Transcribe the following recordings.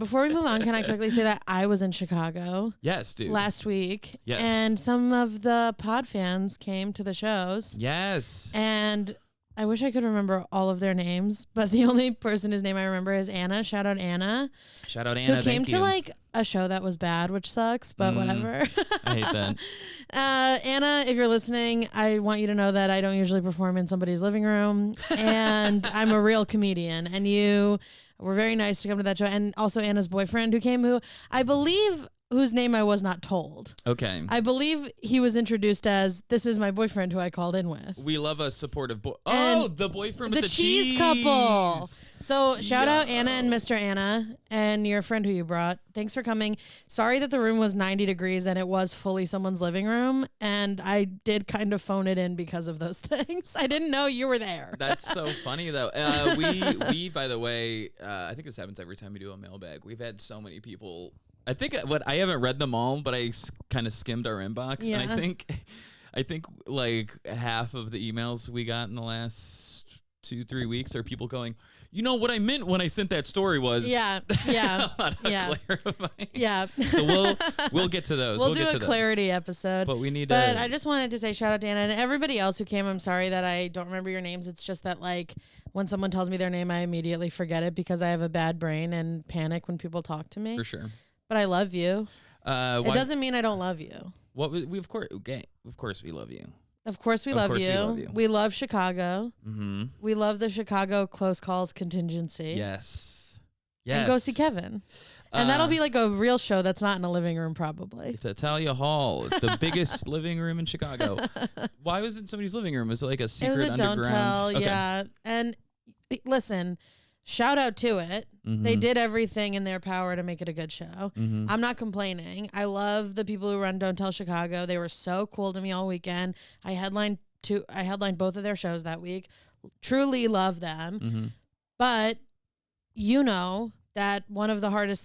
before we move on, can I quickly say that I was in Chicago? Yes, dude. Last week. Yes. And some of the pod fans came to the shows. Yes. And I wish I could remember all of their names, but the only person whose name I remember is Anna. Shout out Anna. Shout out Anna. Who came thank you. to like a show that was bad, which sucks, but whatever. I hate that. Anna, if you're listening, I want you to know that I don't usually perform in somebody's living room, and I'm a real comedian, and you were very nice to come to that show. And also Anna's boyfriend who came, who I believe whose name I was not told. Okay. I believe he was introduced as, this is my boyfriend who I called in with. We love a supportive boy. And Oh, the boyfriend with the cheese couple. So shout out Anna and Mr. Anna and your friend who you brought. Thanks for coming. Sorry that the room was 90 degrees and it was fully someone's living room. And I did kind of phone it in because of those things. I didn't know you were there. That's so funny though. We by the way, I think this happens every time we do a mailbag. We've had so many people. I think I haven't read them all, but I kind of skimmed our inbox, Yeah. and I think like half of the emails we got in the last 2-3 weeks are people going, you know what I meant when I sent that story was Yeah. clarifying. Yeah. So we'll get to those. We'll do get a to clarity those. episode. But we need. But I just wanted to say shout out to Anna and everybody else who came. I'm sorry that I don't remember your names. It's just that like when someone tells me their name, I immediately forget it because I have a bad brain and panic when people talk to me. For sure. But I love you. It doesn't mean I don't love you. What we of course we love you. Of course we love you. We love Chicago. Mm-hmm. We love the Chicago Close Calls contingency. Yes. And go see Kevin. And that'll be like a real show that's not in a living room probably. It's Italia Hall. It's the biggest living room in Chicago. Why was it in somebody's living room? Was it like a secret underground? It was a underground? don't tell, yeah. And listen, shout out to it. Mm-hmm. They did everything in their power to make it a good show. Mm-hmm. I'm not complaining. I love the people who run Don't Tell Chicago. They were so cool to me all weekend. I headlined both of their shows that week. Truly love them. Mm-hmm. But you know that one of the hardest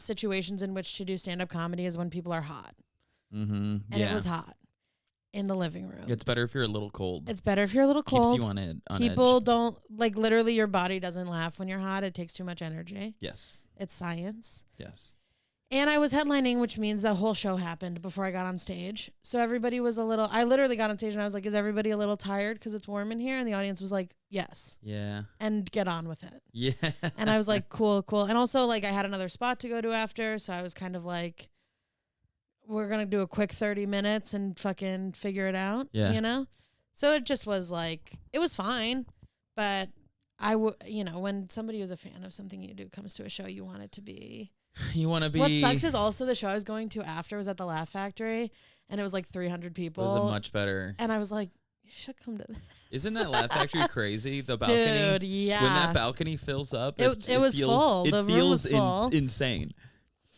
situations in which to do stand-up comedy is when people are hot. Mm-hmm. And it was hot in the living room. It's better if you're a little cold. It's better if you're a little cold. Keeps you on it. People edge. don't, like, literally your body doesn't laugh when you're hot. It takes too much energy. Yes. It's science. Yes. And I was headlining, which means the whole show happened before I got on stage. So everybody was I literally got on stage and I was like, is everybody a little tired because it's warm in here? And the audience was like, yes. Yeah. And get on with it. Yeah. And I was like, cool. And also, like, I had another spot to go to after. So I was kind of like, we're going to do a quick 30 minutes and fucking figure it out. Yeah. You know? So it just was like, it was fine. But when somebody who's a fan of something you do comes to a show, you want it to be. You want to be. What sucks is also the show I was going to after was at the Laugh Factory, and it was like 300 people. It was much better. And I was like, you should come to this. Isn't that Laugh Factory crazy? The balcony. Dude, yeah. When that balcony fills up, it was full. The room was full. Insane.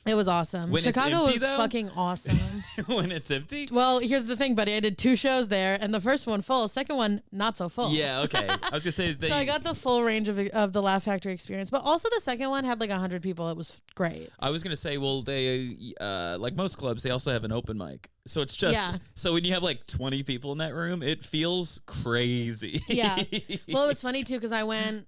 It was awesome. When Chicago it's empty, was though? fucking awesome. When it's empty? Well, here's the thing, buddy. I did 2 shows there, and the first one full, second one not so full. Yeah, okay. I was gonna say So I got the full range of the Laugh Factory experience, but also the second one had like 100 people. It was great. I was gonna say, well, they like most clubs, they also have an open mic, so it's just so when you have like 20 people in that room, it feels crazy. Yeah. Well, it was funny too because I went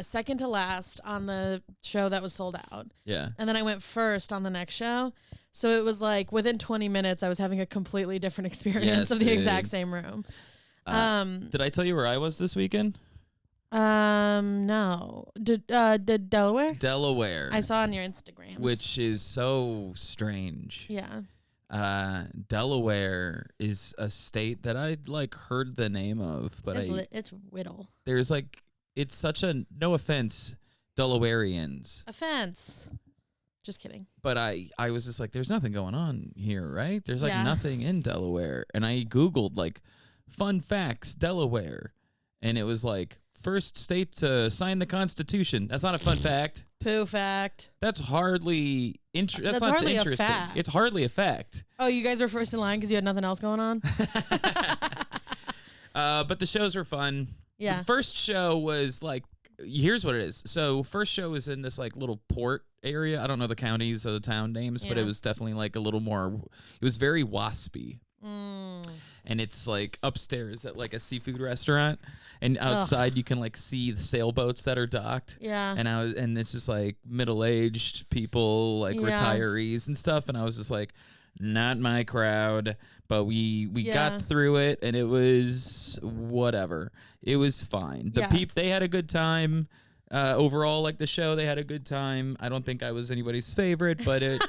second to last on the show that was sold out. Yeah. And then I went first on the next show. So it was like within 20 minutes, I was having a completely different experience of the exact same room. Did I tell you where I was this weekend? No. Did Delaware? Delaware. I saw on your Instagram. Which is so strange. Yeah. Delaware is a state that I'd like heard the name of, but it's Whittle. There's like, it's such a, no offense, Delawareans. Offense. Just kidding. But I was just like, there's nothing going on here, right? There's like nothing in Delaware. And I Googled like fun facts, Delaware. And it was like, first state to sign the Constitution. That's not a fun fact. Poo fact. That's hardly interesting. That's not hardly interesting. A fact. It's hardly a fact. Oh, you guys were first in line because you had nothing else going on? But the shows were fun. Yeah. The first show was like, here's what it is. So first show was in this like little port area. I don't know the counties or the town names, but it was definitely like a little more, it was very waspy. and it's like upstairs at like a seafood restaurant, and outside you can like see the sailboats that are docked. Yeah. And it's just like middle-aged people, like retirees and stuff, and I was just like, not my crowd. But we got through it, and it was whatever. It was fine. They had a good time. Overall, like the show, they had a good time. I don't think I was anybody's favorite, but it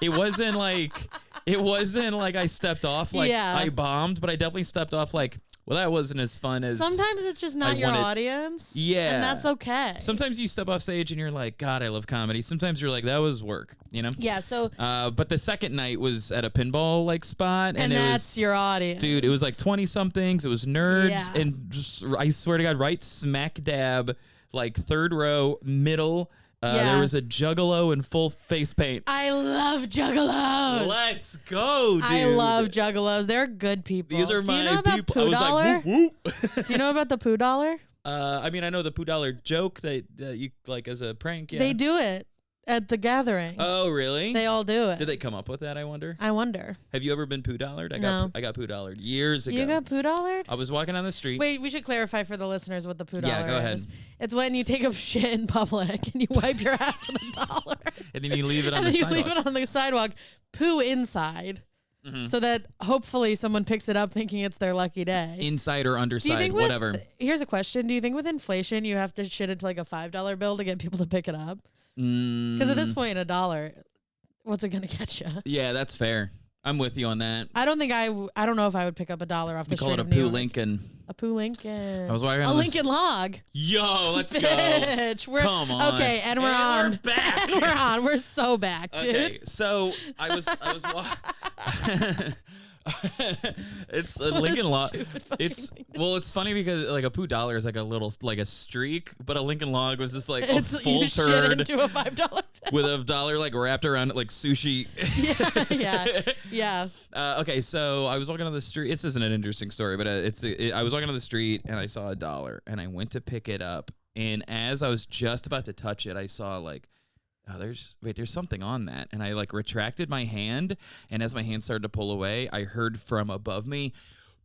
wasn't like I stepped off like I bombed, but I definitely stepped off like, well, that wasn't as fun as. Sometimes it's just not your audience. Yeah. And that's okay. Sometimes you step off stage and you're like, God, I love comedy. Sometimes you're like, that was work, you know? Yeah, so. But the second night was at a pinball like spot. And that's your audience. Dude, it was like 20 somethings. It was nerds. And just, I swear to God, right smack dab, like third row, middle. There was a juggalo in full face paint. I love juggalos. Let's go, dude. I love juggalos. They're good people. These are my people. Do you know about Poo Dollar? Like, whoop, whoop. Do you know about the Poo Dollar? I mean, I know the Poo Dollar joke that you like as a prank. Yeah. They do it at the gathering. Oh, really? They all do it. Did they come up with that, I wonder? I wonder. Have you ever been Poo Dollared? I got Poo Dollared years ago. You got Poo Dollared? I was walking down the street. Wait, we should clarify for the listeners what the Poo Dollar is. Yeah, go ahead. It's when you take a shit in public and you wipe your ass with $1. And then you leave it on the sidewalk. sidewalk. You leave it on the sidewalk, poo inside, so that hopefully someone picks it up thinking it's their lucky day. Inside or underside, whatever. Here's a question. Do you think with inflation you have to shit into like a $5 bill to get people to pick it up? Because at this point, $1, what's it going to get you? Yeah, that's fair. I'm with you on that. I don't know if I would pick up $1 off the street. We call it a Poo Lincoln. A Poo Lincoln. I was walking a Lincoln log. Yo, let's go. Come on. Okay, and we're on. We're back. And we're on. We're so back, dude. Okay, so I was it's a Lincoln Log. It's funny because like a Poo Dollar is like a little like a streak, but a Lincoln Log was just like a full turd into a $5 bill with a dollar like wrapped around it like sushi. Yeah. Okay, so I was walking on the street. This isn't an interesting story, but I was walking on the street and I saw $1 and I went to pick it up, and as I was just about to touch it, I saw like, oh, there's something on that. And I like retracted my hand, and as my hand started to pull away, I heard from above me,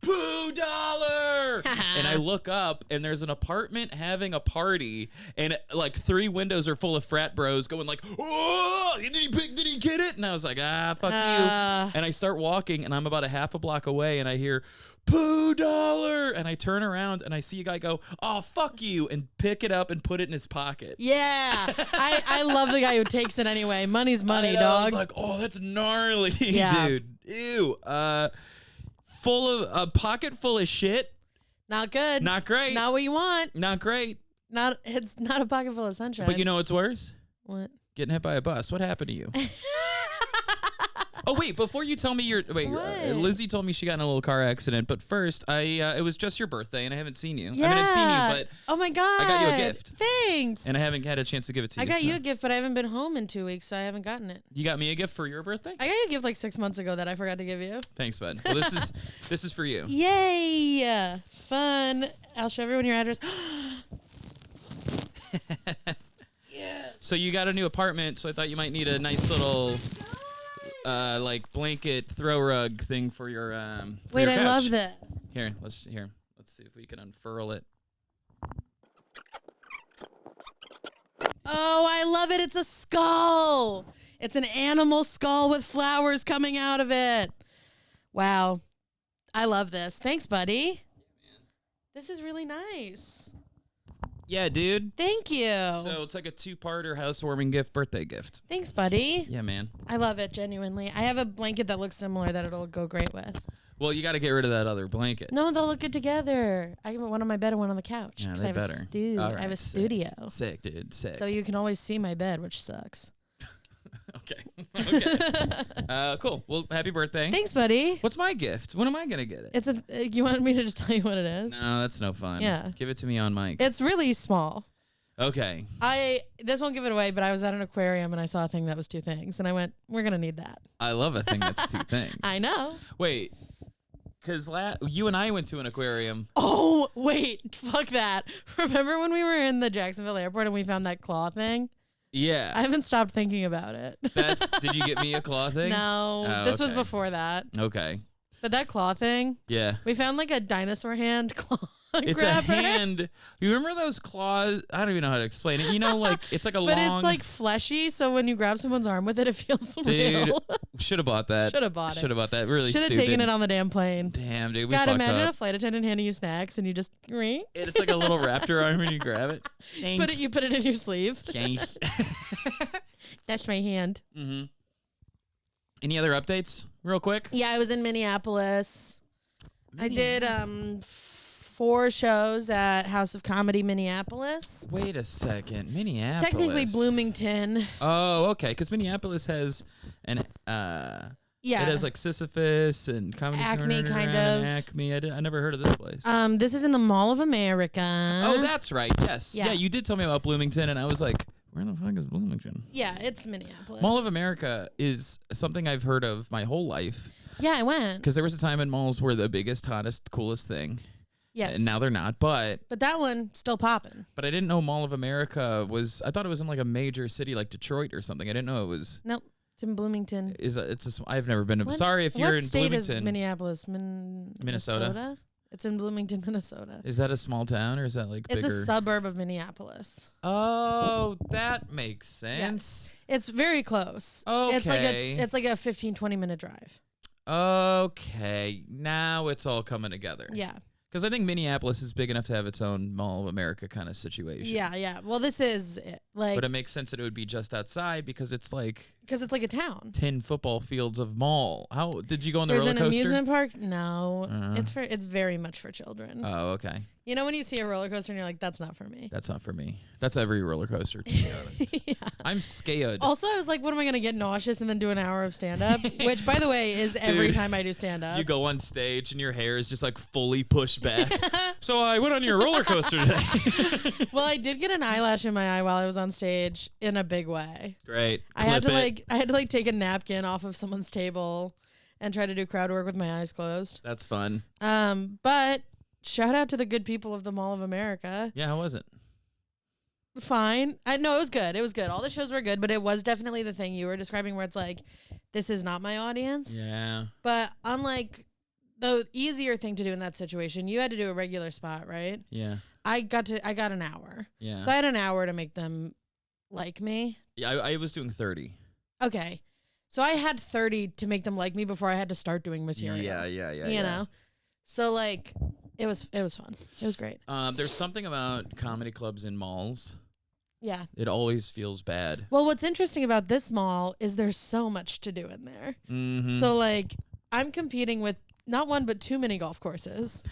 Poo Dollar! And I look up, and there's an apartment having a party, and like 3 windows are full of frat bros going like, oh, did he get it? And I was like, fuck you. And I start walking, and I'm about a half a block away, and I hear, Poo Dollar! And I turn around and I see a guy go, oh, fuck you, and pick it up and put it in his pocket. Yeah. I love the guy who takes it anyway. Money's money, dog. I was like, oh, that's gnarly, dude. Ew. A pocket full of shit. Not good. Not great. Not what you want. Not great. It's not a pocket full of sunshine. But you know what's worse? What? Getting hit by a bus. What happened to you? Oh, wait, before you tell me Lizzy told me she got in a little car accident, but first, it was just your birthday, and I haven't seen you. Yeah. I mean, I've seen you, but oh my God. I got you a gift. Thanks. And I haven't had a chance to give it to you. I got you a gift, but I haven't been home in 2 weeks, so I haven't gotten it. You got me a gift for your birthday? I got you a gift like 6 months ago that I forgot to give you. Thanks, bud. Well, this is for you. Yay. Fun. I'll show everyone your address. Yeah. So you got a new apartment, so I thought you might need a nice little like blanket throw rug thing for your for your couch. I love this. Let's see if we can unfurl it. Oh, I love it. It's a skull. It's an animal skull with flowers coming out of it. Wow. I love this. Thanks, buddy. This is really nice. Yeah, dude. Thank you. So it's like a 2-parter housewarming gift, birthday gift. Thanks, buddy. Yeah, man. I love it, genuinely. I have a blanket that looks similar that it'll go great with. Well, you got to get rid of that other blanket. No, they'll look good together. I can put one on my bed and one on the couch. Yeah, they better. I have a studio. Sick, dude. Sick. So you can always see my bed, which sucks. Okay. Cool. Well, happy birthday. Thanks, buddy. What's my gift? When am I going to get it? You wanted me to just tell you what it is? No, that's no fun. Yeah. Give it to me on mic. It's really small. Okay. This won't give it away, but I was at an aquarium and I saw a thing that was 2 things. And I went, we're going to need that. I love a thing that's 2 things. I know. Wait. Because you and I went to an aquarium. Oh, wait. Fuck that. Remember when we were in the Jacksonville airport and we found that claw thing? Yeah. I haven't stopped thinking about it. Did you get me a claw thing? No. Oh, this was before that. Okay. But that claw thing, Yeah. we found like a dinosaur hand claw It's grabber. a hand. You remember those claws? I don't even know how to explain it. You know, like it's like a But long. it's like fleshy, so when you grab someone's arm with it, it feels Dude, real. should have bought that. Should have bought it. Should have bought that. Really Should have stupid. taken it on the damn plane. Damn, dude, we God, fucked imagine up. a flight attendant handing you snacks and you just It's like a little raptor arm and you grab it. you put it in your sleeve. Thanks. That's my hand. Mm-hmm. Any other updates, real quick? Yeah, I was in Minneapolis. I did 4 shows at House of Comedy Minneapolis. Wait a second, Minneapolis. Technically Bloomington. Oh, okay, because Minneapolis has an Yeah. it has like Sisyphus and Comedy Acme, Corner kind and of. Acme. I never heard of this place. This is in the Mall of America. Oh, that's right. Yes. Yeah. Yeah, you did tell me about Bloomington, and I was like, where the fuck is Bloomington? Yeah, it's Minneapolis. Mall of America is something I've heard of my whole life. Yeah, I went. Because there was a time when malls were the biggest, hottest, coolest thing. Yes. And now they're not. But that one still popping. I didn't know Mall of America was. I thought it was in like a major city like Detroit or something. I didn't know it was. Nope. It's in Bloomington. I've never been to. Sorry if you're in What Bloomington. state is Minneapolis? Minnesota. It's in Bloomington, Minnesota. Is that a small town or is that like It's bigger? a suburb of Minneapolis. Oh, that makes sense. It's very close. Okay. It's like a 15-20 minute drive. Okay, now it's all coming together. Yeah. Because I think Minneapolis is big enough to have its own Mall of America kind of situation. Yeah. Well, this is it. But it makes sense that it would be just outside because it's like a town. 10 football fields of mall. How did you go on the roller There's coaster? an amusement park? No. It's very much for children. Oh, okay. You know when you see a roller coaster and you're like, that's not for me. That's not for me. That's every roller coaster, to be honest. Yeah. I'm scared. Also, I was like, what am I going to get nauseous and then do an hour of stand-up? Which, by the way, is every time I do stand-up. You go on stage and your hair is just like fully pushed back. So I went on your roller coaster today. Well, I did get an eyelash in my eye while I was on stage in a big way. Great. I had to take a napkin off of someone's table and try to do crowd work with my eyes closed. That's fun. But shout out to the good people of the Mall of America. Yeah, how was it? Fine. No, it was good. It was good. All the shows were good, but it was definitely the thing you were describing where it's like, this is not my audience. Yeah. But unlike the easier thing to do in that situation, you had to do a regular spot, right? Yeah. I got an hour. Yeah. So I had an hour to make them like me. Yeah, I was doing 30. Okay. So I had 30 to make them like me before I had to start doing material. Yeah. You know? So like it was fun. It was great. There's something about comedy clubs in malls. Yeah. It always feels bad. Well, what's interesting about this mall is there's so much to do in there. Mm-hmm. So like I'm competing with not one but 2 mini golf courses,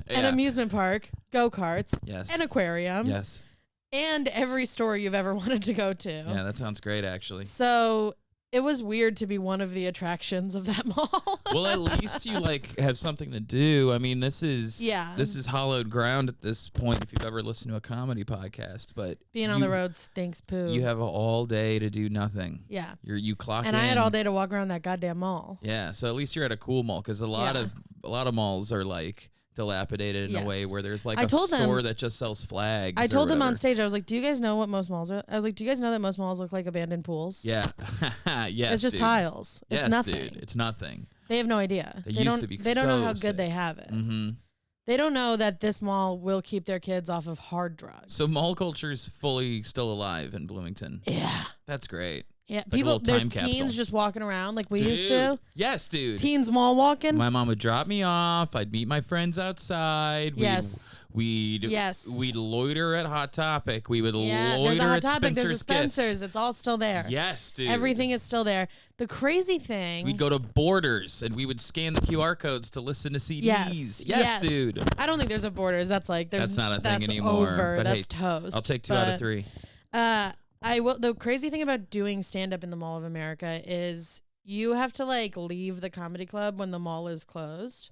an amusement park, go-karts, yes, an aquarium, yes, and every store you've ever wanted to go to. Yeah, that sounds great, actually. So it was weird to be one of the attractions of that mall. Well, at least you like have something to do. I mean, this is hollowed ground at this point if you've ever listened to a comedy podcast. But being on the road stinks poo. You have all day to do nothing. Yeah, you clock in. And I had all day to walk around that goddamn mall. Yeah, so at least you're at a cool mall because a lot of malls are like dilapidated in a way where there's like a store that just sells flags. I told them on stage, I was like, do you guys know what most malls are? I was like, do you guys know that most malls look like abandoned pools? Yeah. Yes, it's just tiles. Yes, it's nothing. Dude. It's nothing. They have no idea. They don't know how good they have it. Mm-hmm. They don't know that this mall will keep their kids off of hard drugs. So mall culture's fully still alive in Bloomington. Yeah. That's great. Yeah, like there's teens capsule. Just walking around like we used to. Yes, dude. Teens mall walking. My mom would drop me off. I'd meet my friends outside. We'd loiter at Hot Topic. We would loiter there's a Hot at Topic. Spencer's There's a Spencer's. It's all still there. Yes, dude. Everything is still there. The crazy thing. We'd go to Borders and we would scan the QR codes to listen to CDs. Yes, dude. I don't think there's a Borders. That's like that's not a thing anymore. Over. But that's hey, toast. I'll take 2 out of 3. The crazy thing about doing stand-up in the Mall of America is you have to like leave the comedy club when the mall is closed.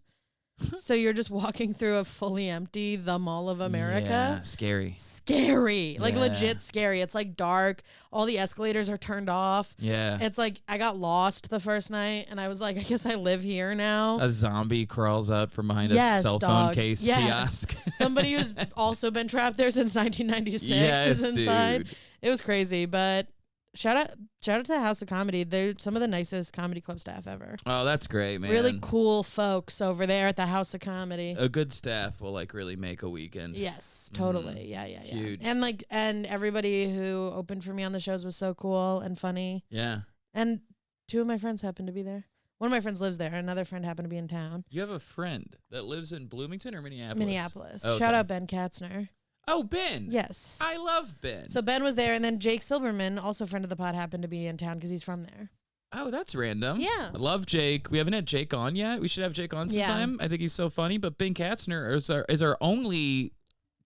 So you're just walking through a fully empty the Mall of America. Yeah, scary. Like legit scary. It's like dark. All the escalators are turned off. Yeah. It's like I got lost the first night and I was like, I guess I live here now. A zombie crawls out from behind a cell phone case kiosk. Somebody who's also been trapped there since 1996 is inside. Dude. It was crazy, but shout out to House of Comedy. They're some of the nicest comedy club staff ever. Oh, that's great, man. Really cool folks over there at the House of Comedy. A good staff will like really make a weekend. Yes, totally. Yeah. Huge. And everybody who opened for me on the shows was so cool and funny. Yeah. And 2 of my friends happened to be there. One of my friends lives there. Another friend happened to be in town. You have a friend that lives in Bloomington or Minneapolis? Minneapolis. Okay. Shout out Ben Katzner. Oh, Ben. Yes. I love Ben. So Ben was there, and then Jake Silberman, also friend of the pod, happened to be in town because he's from there. Oh, that's random. Yeah. I love Jake. We haven't had Jake on yet. We should have Jake on sometime. Yeah. I think he's so funny. But Ben Katzner is our only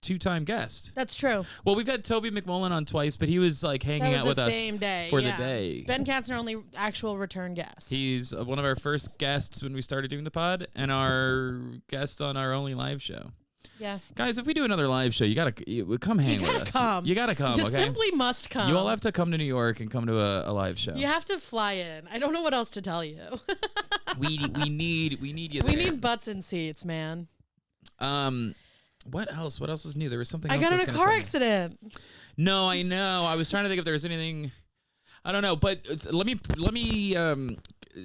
2-time guest. That's true. Well, we've had Toby McMullen on twice, but he was like hanging out with us same day, for the day. Ben Katzner, only actual return guest. He's one of our first guests when we started doing the pod, and our guest on our only live show. Yeah. Guys, if we do another live show, you gotta come hang with us. Come. You gotta come. You okay? simply must come. You all have to come to New York and come to a live show. You have to fly in. I don't know what else to tell you. we need you. We need butts and seats, man. What else? What else is new? There was something. I else got in a car accident. No, I know. I was trying to think if there was anything. I don't know, but let me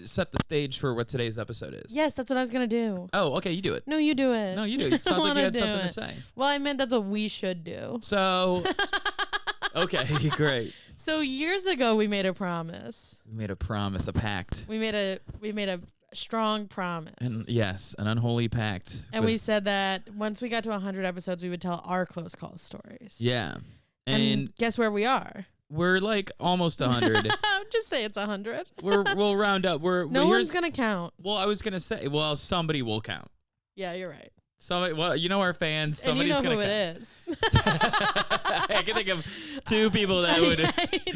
set the stage for what today's episode is. Yes, that's what I was gonna do. Oh, okay, you do it. No, you do it. No, you do it. Sounds like you had something to say. Well, I meant that's what we should do. So, okay, great. So years ago, we made a promise. We made a promise, a pact. We made a strong promise. And yes, an unholy pact. And we said that once we got to 100 episodes, we would tell our close call stories. Yeah. And guess where we are? We're like almost 100. Just say it's 100. We'll round up. No one's gonna count. Well, I was gonna say, somebody will count. Yeah, you're right. Somebody, well, you know our fans. Somebody's and you know gonna who count. It is. I can think of 2 people that would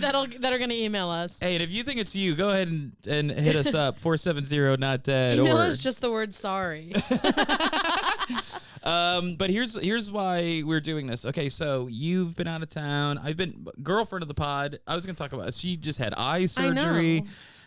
that are gonna email us. Hey, and if you think it's you, go ahead and hit us up 470-NOT-DEAD. Email us just the word sorry. But here's why we're doing this. Okay, so you've been out of town. I've been girlfriend of the pod. I was gonna talk about. She just had eye surgery.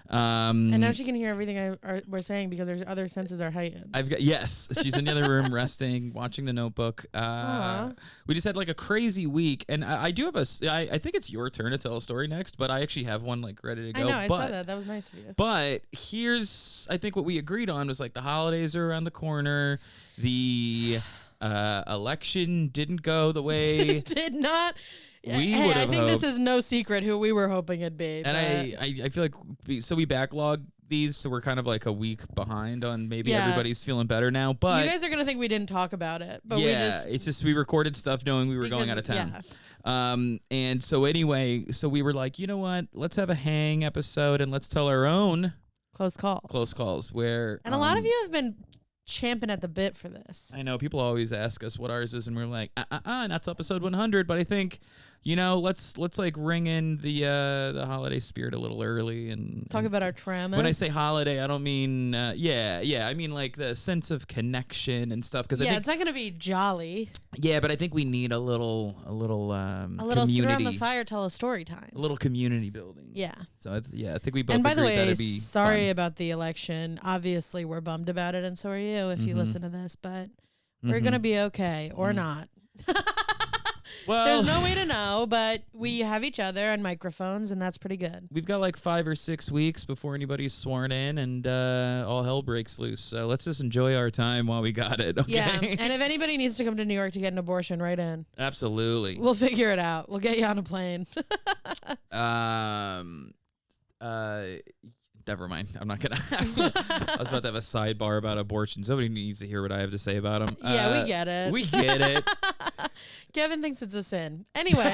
And now she can hear everything we're saying because her other senses are heightened. Yes, she's in the other room resting, watching The Notebook. We just had like a crazy week, and I do have I think it's your turn to tell a story next, but I actually have one like ready to go. I know, I saw that. That was nice of you. But here's, I think what we agreed on was like the holidays are around the corner. The election didn't go the way did not. We would have I think hoped. This is no secret who we were hoping it'd be. And I feel like we backlog these, so we're kind of like a week behind on maybe everybody's feeling better now. But you guys are gonna think we didn't talk about it, but it's just we recorded stuff knowing we were going out of town. Yeah. And so anyway, so we were like, you know what? Let's have a hang episode and let's tell our own close calls. Where and a lot of you have been champing at the bit for this. I know people always ask us what ours is, and we're like, not to episode 100. But I think, let's like ring in the holiday spirit a little early and talk about our traumas. When I say holiday, I don't mean I mean like the sense of connection and stuff. Because it's not gonna be jolly. Yeah, but I think we need a little community. Sit around the fire, tell a story time. A little community building. Yeah. So I think we both. And by the way, that'd be sorry fun. About the election. Obviously, we're bummed about it, and so are you if you listen to this. But we're gonna be okay or not. Well, there's no way to know, but we have each other and microphones, and that's pretty good. We've got like 5 or 6 weeks before anybody's sworn in, and all hell breaks loose. So let's just enjoy our time while we got it. Okay? Yeah, and if anybody needs to come to New York to get an abortion, right in. Absolutely. We'll figure it out. We'll get you on a plane. Never mind. I'm not gonna. I was about to have a sidebar about abortion. Somebody needs to hear what I have to say about them. Yeah, we get it. We get it. Kevin thinks it's a sin. Anyway,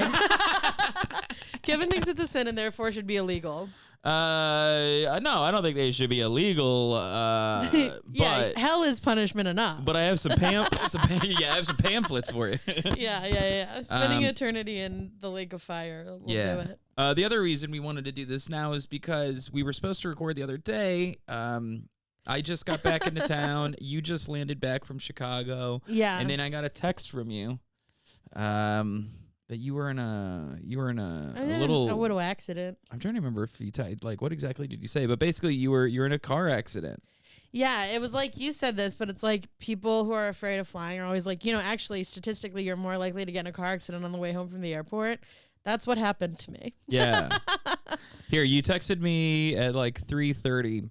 Kevin thinks it's a sin and therefore should be illegal. No, I don't think they should be illegal. Yeah, hell is punishment enough. But I have some I have some pamphlets for you. Yeah. Spending eternity in the lake of fire will do it. The other reason we wanted to do this now is because we were supposed to record the other day. I just got back into town. You just landed back from Chicago. Yeah. And then I got a text from you. That you were in a little auto accident. I'm trying to remember if you like what exactly did you say, but basically you're in a car accident. Yeah, it was like you said this, but it's like people who are afraid of flying are always like, actually statistically you're more likely to get in a car accident on the way home from the airport. That's what happened to me. Yeah. Here, you texted me at like 3:30.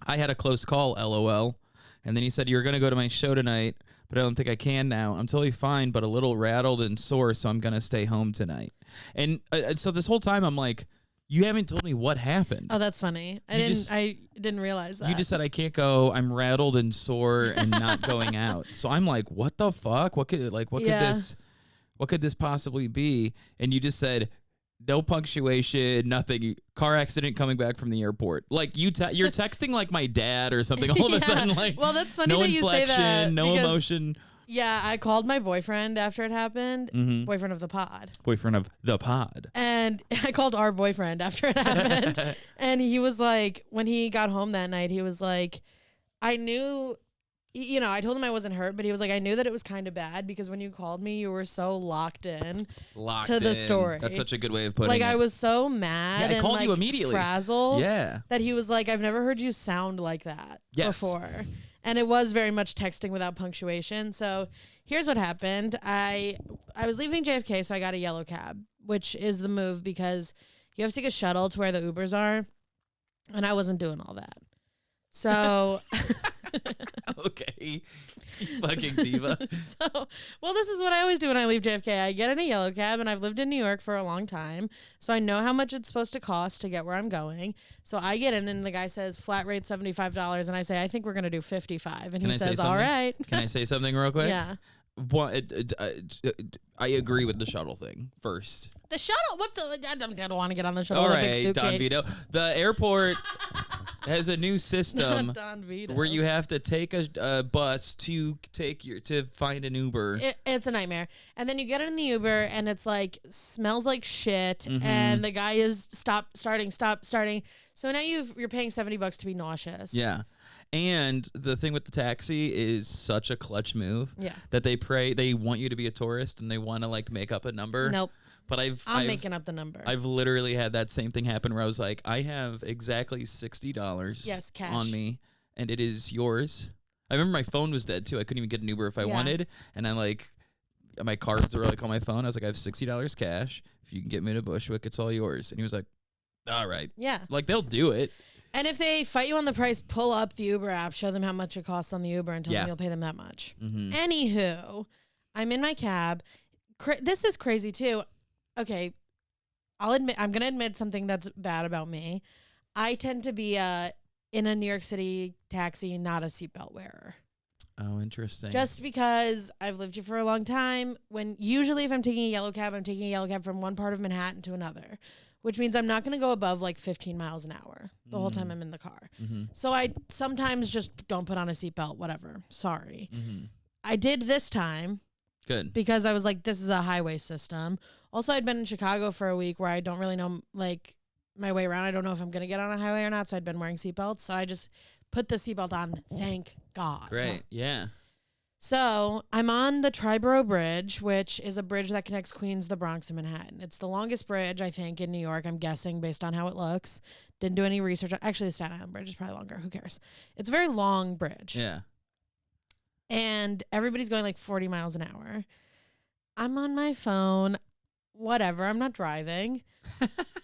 I had a close call, LOL. And then you said you were going to go to my show tonight, but I don't think I can now. I'm totally fine, but a little rattled and sore, so I'm going to stay home tonight. And so this whole time I'm like, you haven't told me what happened. Oh, that's funny. I didn't realize that. You just said I can't go. I'm rattled and sore and not going out. So I'm like, what the fuck? What could this possibly be? And you just said no punctuation, nothing. Car accident coming back from the airport. Like you're texting like my dad or something. All of a sudden, like well, that's funny no that you say that. No emotion. Yeah, I called my boyfriend after it happened. Mm-hmm. Boyfriend of the pod. Boyfriend of the pod. And I called our boyfriend after it happened. And he was like, when he got home that night, he was like, I knew, I told him I wasn't hurt, but he was like, I knew that it was kind of bad because when you called me, you were so locked in to the story. That's such a good way of putting it. Like, I was so mad I called and you immediately. frazzled Yeah. that he was like, I've never heard you sound like that before. And it was very much texting without punctuation. So here's what happened. I was leaving JFK, so I got a yellow cab, which is the move because you have to take a shuttle to where the Ubers are. And I wasn't doing all that. So... Okay. You fucking diva. This is what I always do when I leave JFK. I get in a yellow cab, and I've lived in New York for a long time, so I know how much it's supposed to cost to get where I'm going. So I get in, and the guy says, flat rate $75, and I say, I think we're going to do $55. And he says, all right. Can I say something real quick? Yeah. I agree with the shuttle thing first. The shuttle? I don't want to get on the shuttle all with a right, big suitcase. Don Vito. The airport has a new system where you have to take a bus to find an Uber. It's a nightmare. And then you get in the Uber and it's like smells like shit, Mm-hmm. and the guy is stop starting. So now you're paying $70 to be nauseous. Yeah. And the thing with the taxi is such a clutch move. Yeah. That they want you to be a tourist and they want to like make up a number. Nope. But I'm making up the number. I've literally had that same thing happen where I was like, I have exactly $60 cash on me, and it is yours. I remember my phone was dead too. I couldn't even get an Uber if I wanted, and I like my cards were like on my phone. I was like, I have $60 cash. If you can get me to Bushwick, it's all yours. And he was like, all right. Yeah. Like they'll do it. And if they fight you on the price, pull up the Uber app, show them how much it costs on the Uber, and tell them you'll pay them that much. Mm-hmm. Anywho, I'm in my cab. This is crazy too. Okay, I'm going to admit something that's bad about me. I tend to be in a New York City taxi, not a seatbelt wearer. Oh, interesting. Just because I've lived here for a long time. Usually if I'm taking a yellow cab, I'm taking a yellow cab from one part of Manhattan to another, which means I'm not going to go above like 15 miles an hour the whole time I'm in the car. Mm-hmm. So I sometimes just don't put on a seatbelt, whatever. Sorry. Mm-hmm. I did this time. Good. Because I was like, this is a highway system. Also, I'd been in Chicago for a week where I don't really know like my way around. I don't know if I'm going to get on a highway or not. So I'd been wearing seatbelts. So I just put the seatbelt on. Thank God. Great. Yeah. So I'm on the Triborough Bridge, which is a bridge that connects Queens, the Bronx, and Manhattan. It's the longest bridge, I think, in New York. I'm guessing based on how it looks. Didn't do any research. Actually, the Staten Island Bridge is probably longer. Who cares? It's a very long bridge. Yeah. And everybody's going like 40 miles an hour. I'm on my phone. Whatever. I'm not driving.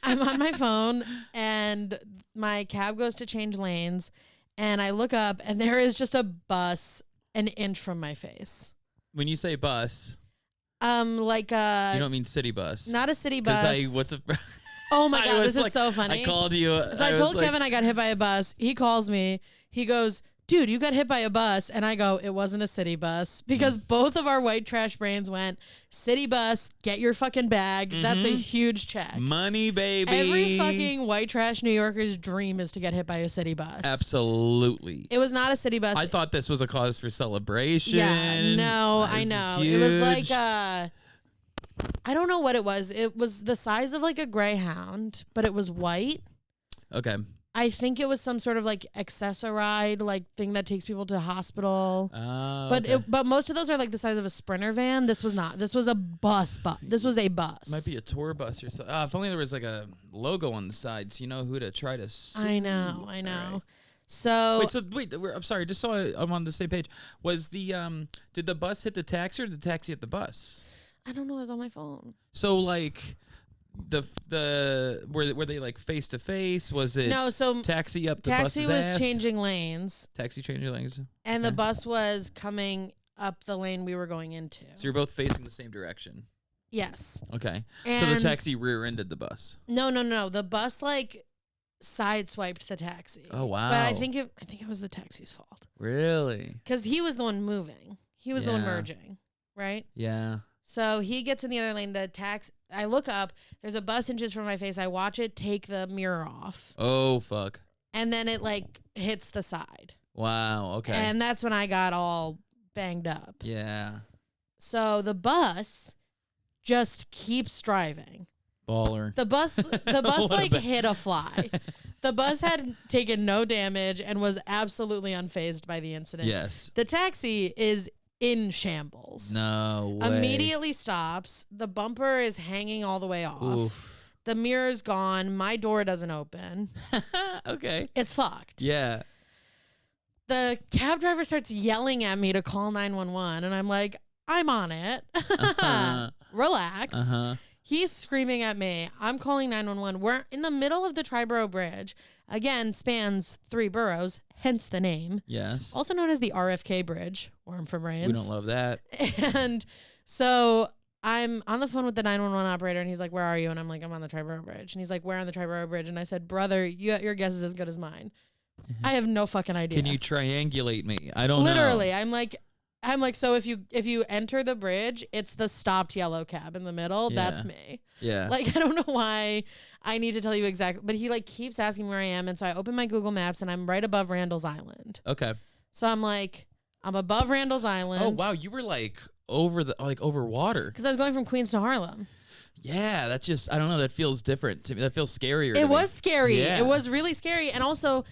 I'm on my phone, and my cab goes to change lanes, and I look up, and there is just a bus an inch from my face. When you say bus, like a... you don't mean city bus. Not a city bus. Oh my God, this is so funny. I called you. So I told Kevin I got hit by a bus. He calls me. He goes, dude, you got hit by a bus. And I go, it wasn't a city bus. Because both of our white trash brains went, city bus, get your fucking bag. Mm-hmm. That's a huge check. Money, baby. Every fucking white trash New Yorker's dream is to get hit by a city bus. Absolutely. It was not a city bus. I thought this was a cause for celebration. Yeah, no, I know. It was like, I don't know what it was. It was the size of like a Greyhound, but it was white. Okay. I think it was some sort of like accessoride like thing that takes people to hospital. But most of those are like the size of a Sprinter van. This was not. This was a bus. This was a bus. Might be a tour bus or something. If only there was like a logo on the side, so you know who to try to sue. I know. Right. So I'm sorry. Just so I'm on the same page. Was the did the bus hit the taxi or did the taxi hit the bus? I don't know. It was on my phone. So like, were they like face to face? Was it no? So taxi up the taxi bus's was ass? changing lanes. Taxi changing lanes, and the bus was coming up the lane we were going into. So you're both facing the same direction. Yes. Okay. And so the taxi rear-ended the bus. No. The bus like sideswiped the taxi. Oh wow. But I think it was the taxi's fault. Really? Because he was the one moving. He was the one merging, right? Yeah. So he gets in the other lane. I look up. There's a bus inches from my face. I watch it take the mirror off. Oh fuck. And then it like hits the side. Wow. Okay. And that's when I got all banged up. Yeah. So the bus just keeps driving. Baller. The bus like hit a fly. The bus had taken no damage and was absolutely unfazed by the incident. Yes. The taxi is in shambles. No way. Immediately stops. The bumper is hanging all the way off. Oof. The mirror's gone. My door doesn't open. Okay. It's fucked. Yeah. The cab driver starts yelling at me to call 911, and I'm like, I'm on it. Relax. He's screaming at me. I'm calling 911. We're in the middle of the Triborough Bridge. Again, spans 3 boroughs, hence the name. Yes. Also known as the RFK Bridge, Worm for Brains. We don't love that. And so I'm on the phone with the 911 operator, and he's like, where are you? And I'm like, I'm on the Triborough Bridge. And he's like, where on the Triborough Bridge? And I said, brother, your guess is as good as mine. I have no fucking idea. Can you triangulate me? I don't know. Literally, I'm like, so if you enter the bridge, it's the stopped yellow cab in the middle. Yeah. That's me. Yeah. Like, I don't know why I need to tell you exactly, but he like keeps asking where I am. And so I open my Google Maps and I'm right above Randall's Island. Okay. So I'm like, I'm above Randall's Island. Oh, wow. You were like over water. Because I was going from Queens to Harlem. Yeah. That just, I don't know. That feels different to me. That feels scarier. It was scary. Yeah. It was really scary. And also,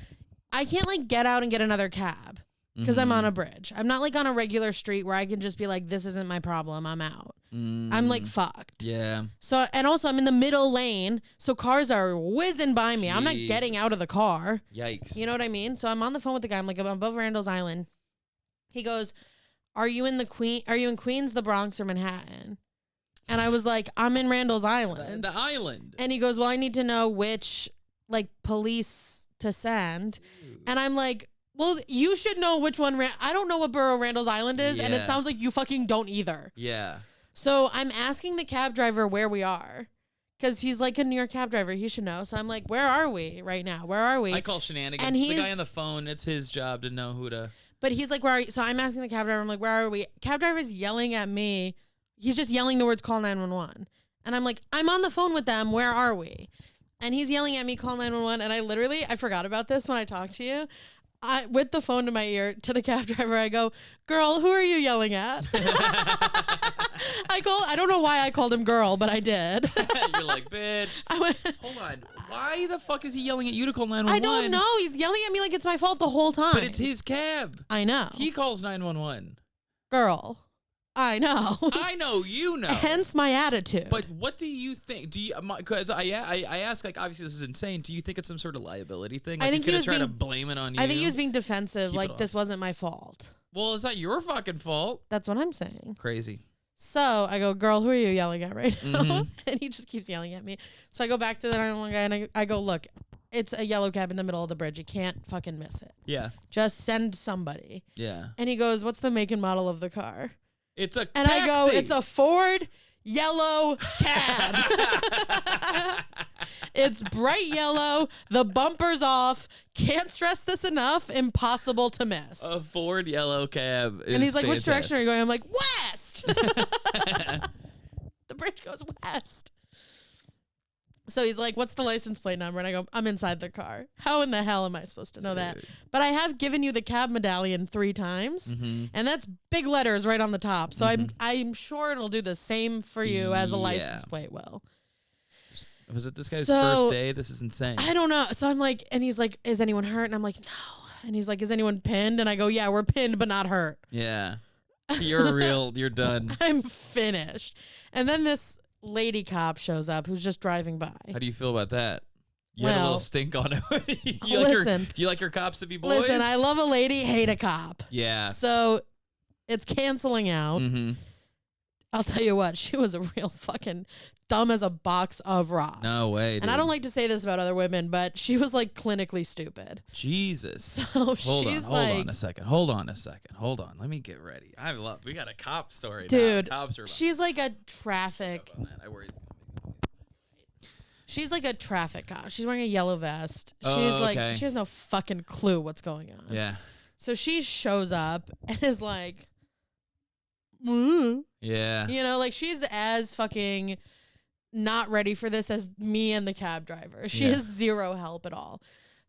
I can't like get out and get another cab. Because I'm on a bridge. I'm not like on a regular street where I can just be like, this isn't my problem. I'm out. I'm like fucked. Yeah. So, and also I'm in the middle lane. So cars are whizzing by me. I'm not getting out of the car. Yikes. You know what I mean? So I'm on the phone with the guy. I'm like, I'm above Randall's Island. He goes, are you in Queens, the Bronx, or Manhattan? And I was like, I'm in Randall's Island. The island. And he goes, well, I need to know which like police to send. And I'm like, well, you should know which one. I don't know what borough Randall's Island is, and it sounds like you fucking don't either. Yeah. So I'm asking the cab driver where we are, because he's like a New York cab driver. He should know. So I'm like, where are we right now? Where are we? I call shenanigans. And the guy on the phone, it's his job to know who to. But he's like, where are you? So I'm asking the cab driver, I'm like, where are we? Cab driver's yelling at me. He's just yelling the words, call 911. And I'm like, I'm on the phone with them. Where are we? And he's yelling at me, call 911. And I forgot about this when I talked to you. With the phone to my ear to the cab driver, I go, girl, who are you yelling at? I don't know why I called him girl, but I did. You're like, bitch. Hold on. Why the fuck is he yelling at you to call 911? I don't know. He's yelling at me like it's my fault the whole time. But it's his cab. I know. He calls 911. Girl. I know. I know, you know. Hence my attitude. But what do you think? Do you? Because I ask, like, obviously this is insane. Do you think it's some sort of liability thing? Like I think he's gonna try to blame it on you. I think he was being defensive. Keep like this wasn't my fault. Well, it's not your fucking fault. That's what I'm saying. Crazy. So I go, girl, who are you yelling at right now? Mm-hmm. And he just keeps yelling at me. So I go back to the 911 guy and I go, look, it's a yellow cab in the middle of the bridge. You can't fucking miss it. Yeah. Just send somebody. Yeah. And he goes, what's the make and model of the car? It's a and taxi. I go, it's a Ford yellow cab. It's bright yellow. The bumper's off. Can't stress this enough. Impossible to miss. A Ford yellow cab. And he's like, fantastic. which direction are you going? I'm like, west. The bridge goes west. So he's like, what's the license plate number? And I go, I'm inside the car. How in the hell am I supposed to know that? But I have given you the cab medallion 3 times, and that's big letters right on the top. So I'm sure it'll do the same for you as a license plate will. Was it this guy's first day? This is insane. I don't know. So I'm like, and he's like, is anyone hurt? And I'm like, no. And he's like, is anyone pinned? And I go, yeah, we're pinned, but not hurt. Yeah. You're done. I'm finished. And then this lady cop shows up who's just driving by. How do you feel about that? You had a little stink on it. Do you like your cops to be boys? Listen, I love a lady, hate a cop. Yeah. So it's canceling out. Mm-hmm. I'll tell you what, she was a real fucking dumb as a box of rocks. No way, dude. And I don't like to say this about other women, but she was like clinically stupid. Jesus. So hold on a second. Hold on. Let me get ready. We got a cop story. Dude, now. Cops are she's like a traffic. I worry it's gonna make She's like a traffic cop. She's wearing a yellow vest. She's okay. she has no fucking clue what's going on. Yeah. So she shows up and is like, yeah. You know, like she's as fucking not ready for this as me and the cab driver. She has zero help at all.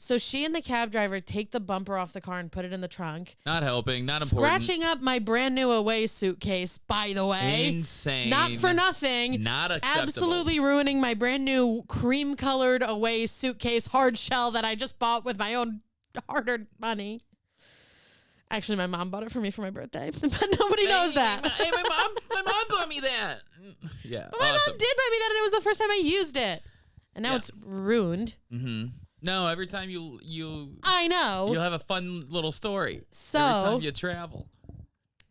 So she and the cab driver take the bumper off the car and put it in the trunk. Not helping, not important. Scratching up my brand new Away suitcase, by the way. Insane. Not for nothing. Not acceptable. Absolutely ruining my brand new cream-colored Away suitcase hard shell that I just bought with my own hard-earned money. Actually, my mom bought it for me for my birthday, but nobody knows that. Hey, my mom bought me that. Yeah, but my mom did buy me that, and it was the first time I used it. And now it's ruined. Mm-hmm. No, every time you I know. You'll have a fun little story. So every time you travel.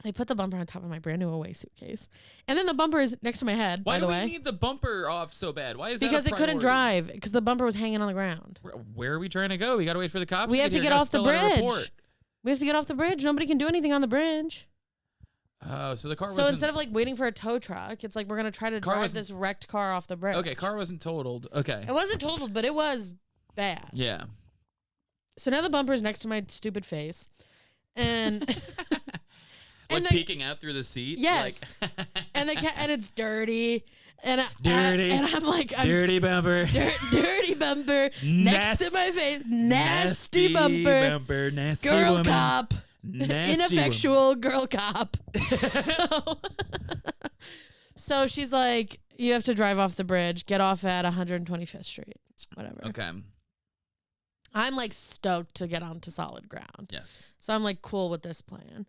They put the bumper on top of my brand new Away suitcase. And then the bumper is next to my head, by the way. Why do we need the bumper off so bad? Why is because that a it couldn't priority? drive, because the bumper was hanging on the ground. Where are we trying to go? We got to wait for the cops We have to get off the bridge. We have to get off the bridge. Nobody can do anything on the bridge. Oh, so the car So instead of like waiting for a tow truck, it's like we're going to try to drive this wrecked car off the bridge. Okay, car wasn't totaled. Okay. It wasn't totaled, but it was bad. Yeah. So now the bumper is next to my stupid face. And like peeking out through the seat? Yes. Like and it's dirty. And I'm like, dirty bumper. Dirty bumper next to my face. Nasty bumper. Nasty girl woman. Cop. Nasty Ineffectual girl cop. So she's like, you have to drive off the bridge. Get off at 125th Street. Whatever. Okay. I'm like stoked to get onto solid ground. Yes. So I'm like cool with this plan.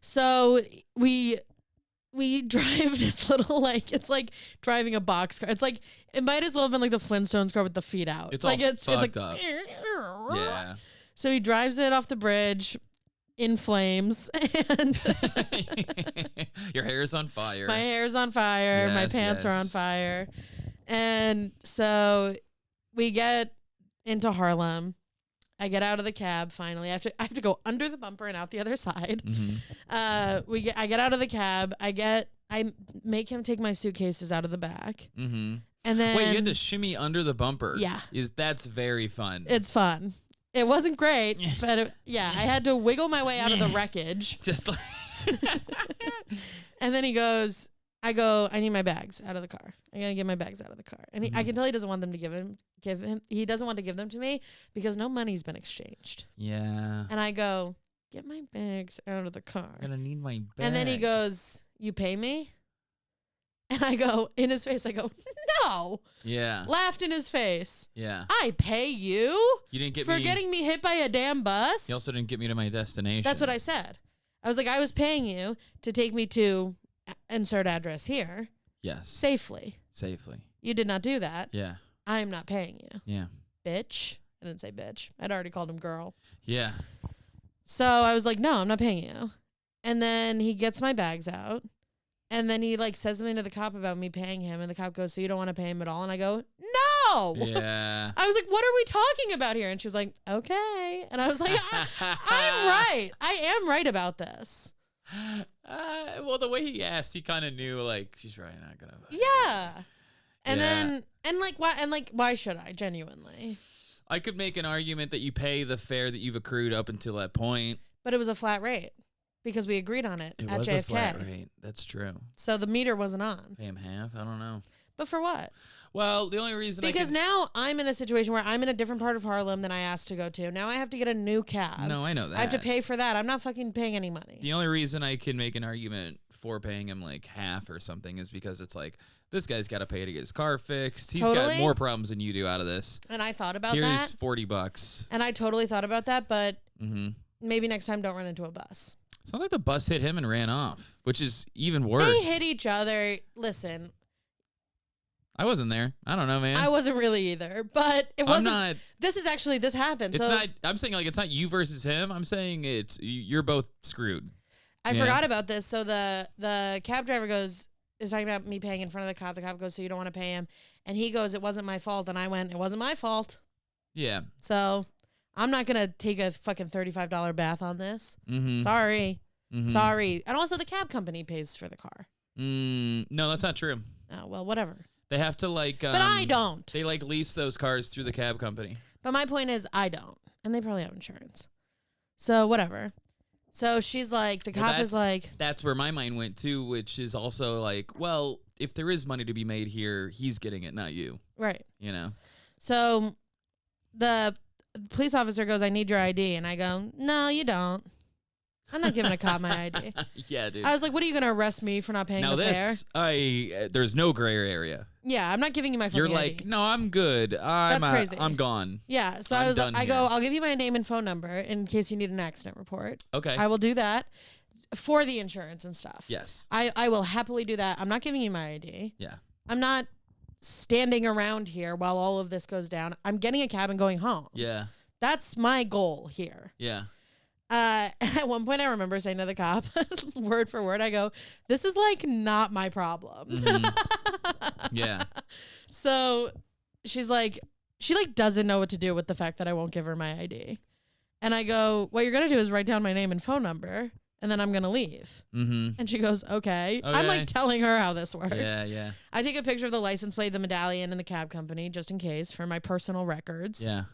So we drive this little, like, it's like driving a box car. It's like, it might as well have been like the Flintstones car with the feet out. It's like all it's fucked like, up. Yeah. So he drives it off the bridge in flames, and your hair's on fire. my hair's on fire. Yes, my pants are on fire. And so we get into Harlem. I get out of the cab finally. I have to go under the bumper and out the other side. Mm-hmm. I get out of the cab. I make him take my suitcases out of the back. Mm-hmm. And then wait, you had to shimmy under the bumper. Yeah. That's very fun. It's fun. It wasn't great, but I had to wiggle my way out of the wreckage. Just like And then I need my bags out of the car. I gotta get my bags out of the car. And I can tell he doesn't want them to give him. He doesn't want to give them to me because no money's been exchanged. Yeah. And I go, get my bags out of the car. I'm gonna need my bag. And then he goes, you pay me? And I go, in his face, I go, no. Yeah. Laughed in his face. Yeah. I pay you? You didn't get for me. getting me hit by a damn bus? You also didn't get me to my destination. That's what I said. I was like, I was paying you to take me to insert address here. Yes. Safely. You did not do that. Yeah. I am not paying you. Yeah. Bitch. I didn't say bitch. I'd already called him girl. Yeah. So I was like, no, I'm not paying you. And then he gets my bags out. And then he like says something to the cop about me paying him. And the cop goes, so you don't want to pay him at all? And I go, no. Yeah. I was like, what are we talking about here? And she was like, okay. And I was like, I'm right. I am right about this. Well, the way he asked, he kind of knew, like, she's right, not gonna. Yeah. And then, why should I, genuinely? I could make an argument that you pay the fare that you've accrued up until that point. But it was a flat rate because we agreed on it at was JFK. a flat rate. That's true. So the meter wasn't on. Pay him half? I don't know. But for what? Well, the only reason because now I'm in a situation where I'm in a different part of Harlem than I asked to go to. Now I have to get a new cab. No, I know that. I have to pay for that. I'm not fucking paying any money. The only reason I can make an argument for paying him like half or something is because it's like, this guy's got to pay to get his car fixed. He's got more problems than you do out of this. And I thought about Here's that. $40. And I totally thought about that, but maybe next time don't run into a bus. Sounds like the bus hit him and ran off, which is even worse. They hit each other. Listen. I wasn't there. I don't know, man. I wasn't really either, but it wasn't. I'm not. This happened. It's so not. I'm saying like it's not you versus him. I'm saying you're both screwed. I forgot about this. So the cab driver goes, is talking about me paying in front of the cop. The cop goes, so you don't want to pay him. And he goes, it wasn't my fault. And I went, it wasn't my fault. Yeah. So I'm not going to take a fucking $35 bath on this. Mm-hmm. Sorry. Mm-hmm. Sorry. And also the cab company pays for the car. No, that's not true. Oh, well, whatever. They have to like... but I don't. They like lease those cars through the cab company. But my point is I don't. And they probably have insurance. So whatever. So she's like, the cop is like... That's where my mind went too, which is also like, well, if there is money to be made here, he's getting it, not you. Right. You know? So the police officer goes, I need your ID. And I go, no, you don't. I'm not giving a cop my ID. Yeah, dude. I was like, what are you going to arrest me for not paying the fare? There's no gray area. Yeah, I'm not giving you my fucking You're like, ID. no, I'm good. That's crazy. I'm gone. Yeah, so I was like, I go, I'll give you my name and phone number in case you need an accident report. Okay. I will do that for the insurance and stuff. Yes. I will happily do that. I'm not giving you my ID. Yeah. I'm not standing around here while all of this goes down. I'm getting a cab and going home. Yeah. That's my goal here. Yeah. And at one point I remember saying to the cop, word for word, I go, this is like not my problem. Mm-hmm. Yeah. So she's like, she like doesn't know what to do with the fact that I won't give her my ID. And I go, what you're going to do is write down my name and phone number and then I'm going to leave. Mm-hmm. And she goes, okay. I'm like telling her how this works. Yeah, yeah. I take a picture of the license plate, the medallion, and the cab company just in case for my personal records. Yeah.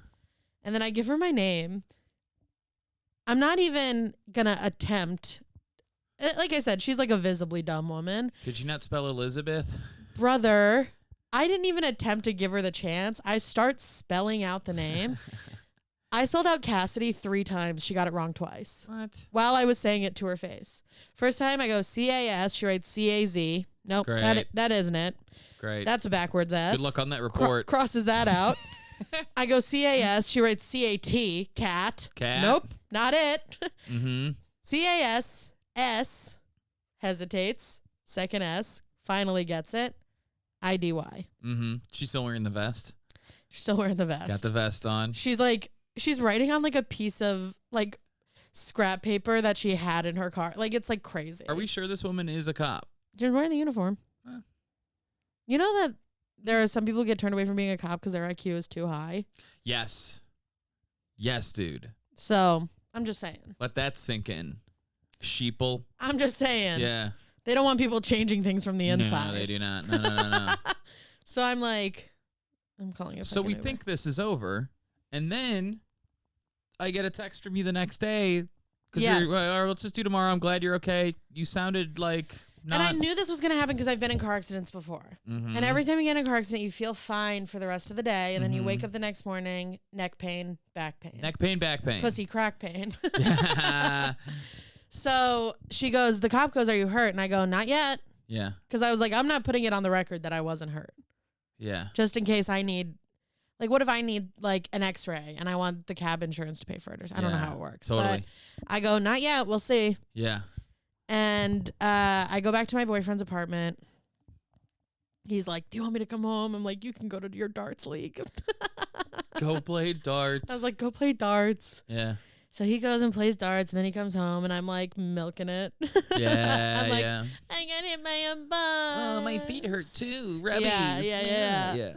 And then I give her my name. I'm not even going to attempt. Like I said, she's like a visibly dumb woman. Could you not spell Elizabeth? Brother, I didn't even attempt to give her the chance. I start spelling out the name. I spelled out Cassidy 3 times. She got it wrong twice. What? While I was saying it to her face. First time I go C-A-S. She writes C-A-Z. Nope, that isn't it. Great. That's a backwards S. Good luck on that report. Crosses that out. I go C-A-S. She writes C-A-T. Cat. Nope, not it. Mm-hmm. C-A-S. S. Hesitates. Second S. Finally gets it. I-D-Y. Mm-hmm. She's still wearing the vest. She's still wearing the vest. Got the vest on. She's writing on like a piece of like scrap paper that she had in her car. Like it's like crazy. Are we sure this woman is a cop? She's wearing the uniform. Huh. You know that there are some people who get turned away from being a cop because their IQ is too high? Yes. Yes, dude. So I'm just saying. Let that sink in. Sheeple. I'm just saying. Yeah. They don't want people changing things from the inside. No, they do not. No. So I'm like, I'm calling it. So we think this is over, and then I get a text from you the next day. Yes. Let's just do tomorrow. I'm glad you're okay. You sounded like not. And I knew this was going to happen because I've been in car accidents before. Mm-hmm. And every time you get in a car accident, you feel fine for the rest of the day. And then you wake up the next morning, neck pain, back pain. Neck pain, back pain. Pussy crack pain. So she goes, the cop goes, are you hurt? And I go, not yet. Yeah. Because I was like, I'm not putting it on the record that I wasn't hurt. Yeah. Just in case I need, like, what if I need, like, an x-ray and I want the cab insurance to pay for it? I don't know how it works. Totally. But I go, not yet. We'll see. Yeah. And I go back to my boyfriend's apartment. He's like, do you want me to come home? I'm like, you can go to your darts league. Go play darts. I was like, go play darts. Yeah. So he goes and plays darts, and then he comes home, and I'm like milking it. Yeah, I'm like, yeah. I got hit by a bus. Oh, my feet hurt too. Rubbies. Yeah.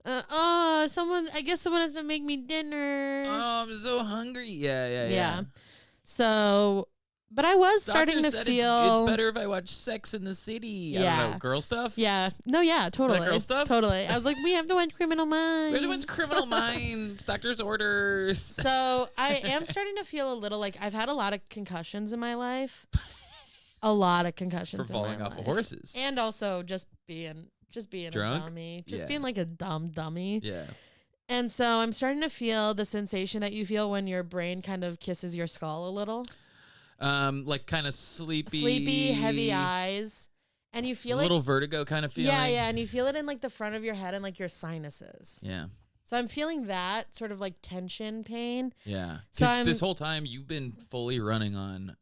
I guess someone has to make me dinner. Oh, I'm so hungry. Yeah. So, but I was starting to feel it's better if I watch Sex in the City. Yeah. I don't know, girl stuff. Yeah. No, yeah, totally. Girl stuff? Totally. I was like, we have to watch Criminal Minds. We have to watch Criminal Minds. Doctor's orders. So I am starting to feel a little like I've had a lot of concussions in my life. A lot of concussions for falling off of horses. And also just being drunk? a dummy. Being like a dumb dummy. Yeah. And so I'm starting to feel the sensation that you feel when your brain kind of kisses your skull a little. Like kind of sleepy, heavy eyes, and you feel a little vertigo kind of feeling. Yeah, and you feel it in like the front of your head and like your sinuses. Yeah. So I'm feeling that sort of like tension pain. Yeah. So this whole time you've been fully running on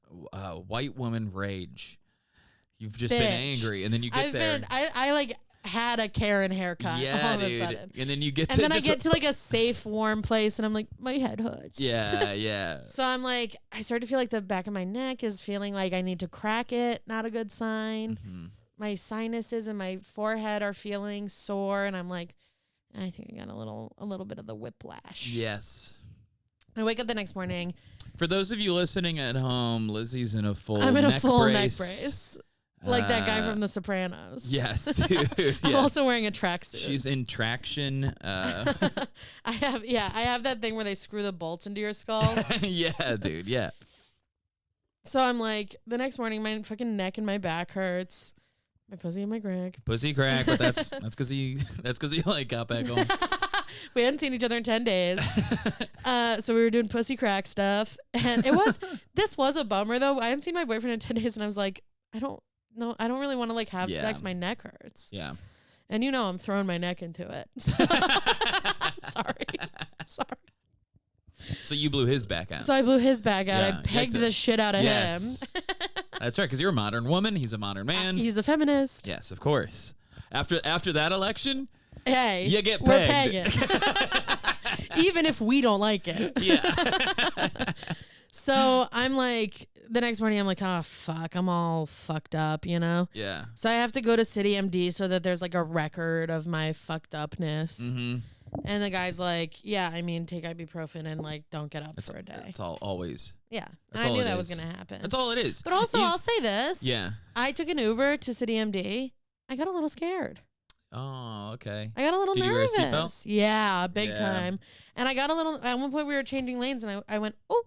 white woman rage. You've just been angry, and then you get there. I like had a Karen haircut all of a sudden. And then you get and then I get to like a safe, warm place and I'm like, my head hurts. Yeah. So I'm like, I start to feel like the back of my neck is feeling like I need to crack it. Not a good sign. Mm-hmm. my sinuses and my forehead are feeling sore, and I'm like, I think I got a little bit of the whiplash. Yes. I wake up the next morning. For those of you listening at home, Lizzie's in a full I'm in a full neck brace. brace. Like that guy from The Sopranos. Yes, dude. I'm also wearing a tracksuit. She's in traction. I have that thing where they screw the bolts into your skull. Yeah, dude. Yeah. So I'm like, the next morning, my fucking neck and my back hurts. My pussy and my crack. Pussy crack, but that's because he like got back home. We hadn't seen each other in 10 days. So we were doing pussy crack stuff. And this was a bummer though. I hadn't seen my boyfriend in 10 days and I was like, I don't really want to like have sex. My neck hurts. Yeah. And I'm throwing my neck into it. Sorry. So you blew his back out. So I blew his back out. Yeah, I pegged the shit out of him. That's right, because you're a modern woman. He's a modern man. He's a feminist. Yes, of course. After that election, hey, you get we're pegged. pegging. Even if we don't like it. Yeah. So I'm like, the next morning I'm like, oh, fuck, I'm all fucked up, Yeah. So I have to go to City MD so that there's like a record of my fucked upness. Mm-hmm. And the guy's like, yeah, I mean, take ibuprofen and like don't get up for a day. That's all always. Yeah. That's And I all knew it that was is. going to happen. That's all it is. But also, I'll say this. Yeah. I took an Uber to City MD. I got a little scared. Oh, okay. I got a little Did nervous. you wear a seatbelt? Yeah, big Yeah. time. And I got a little, at one point we were changing lanes and I went, oh.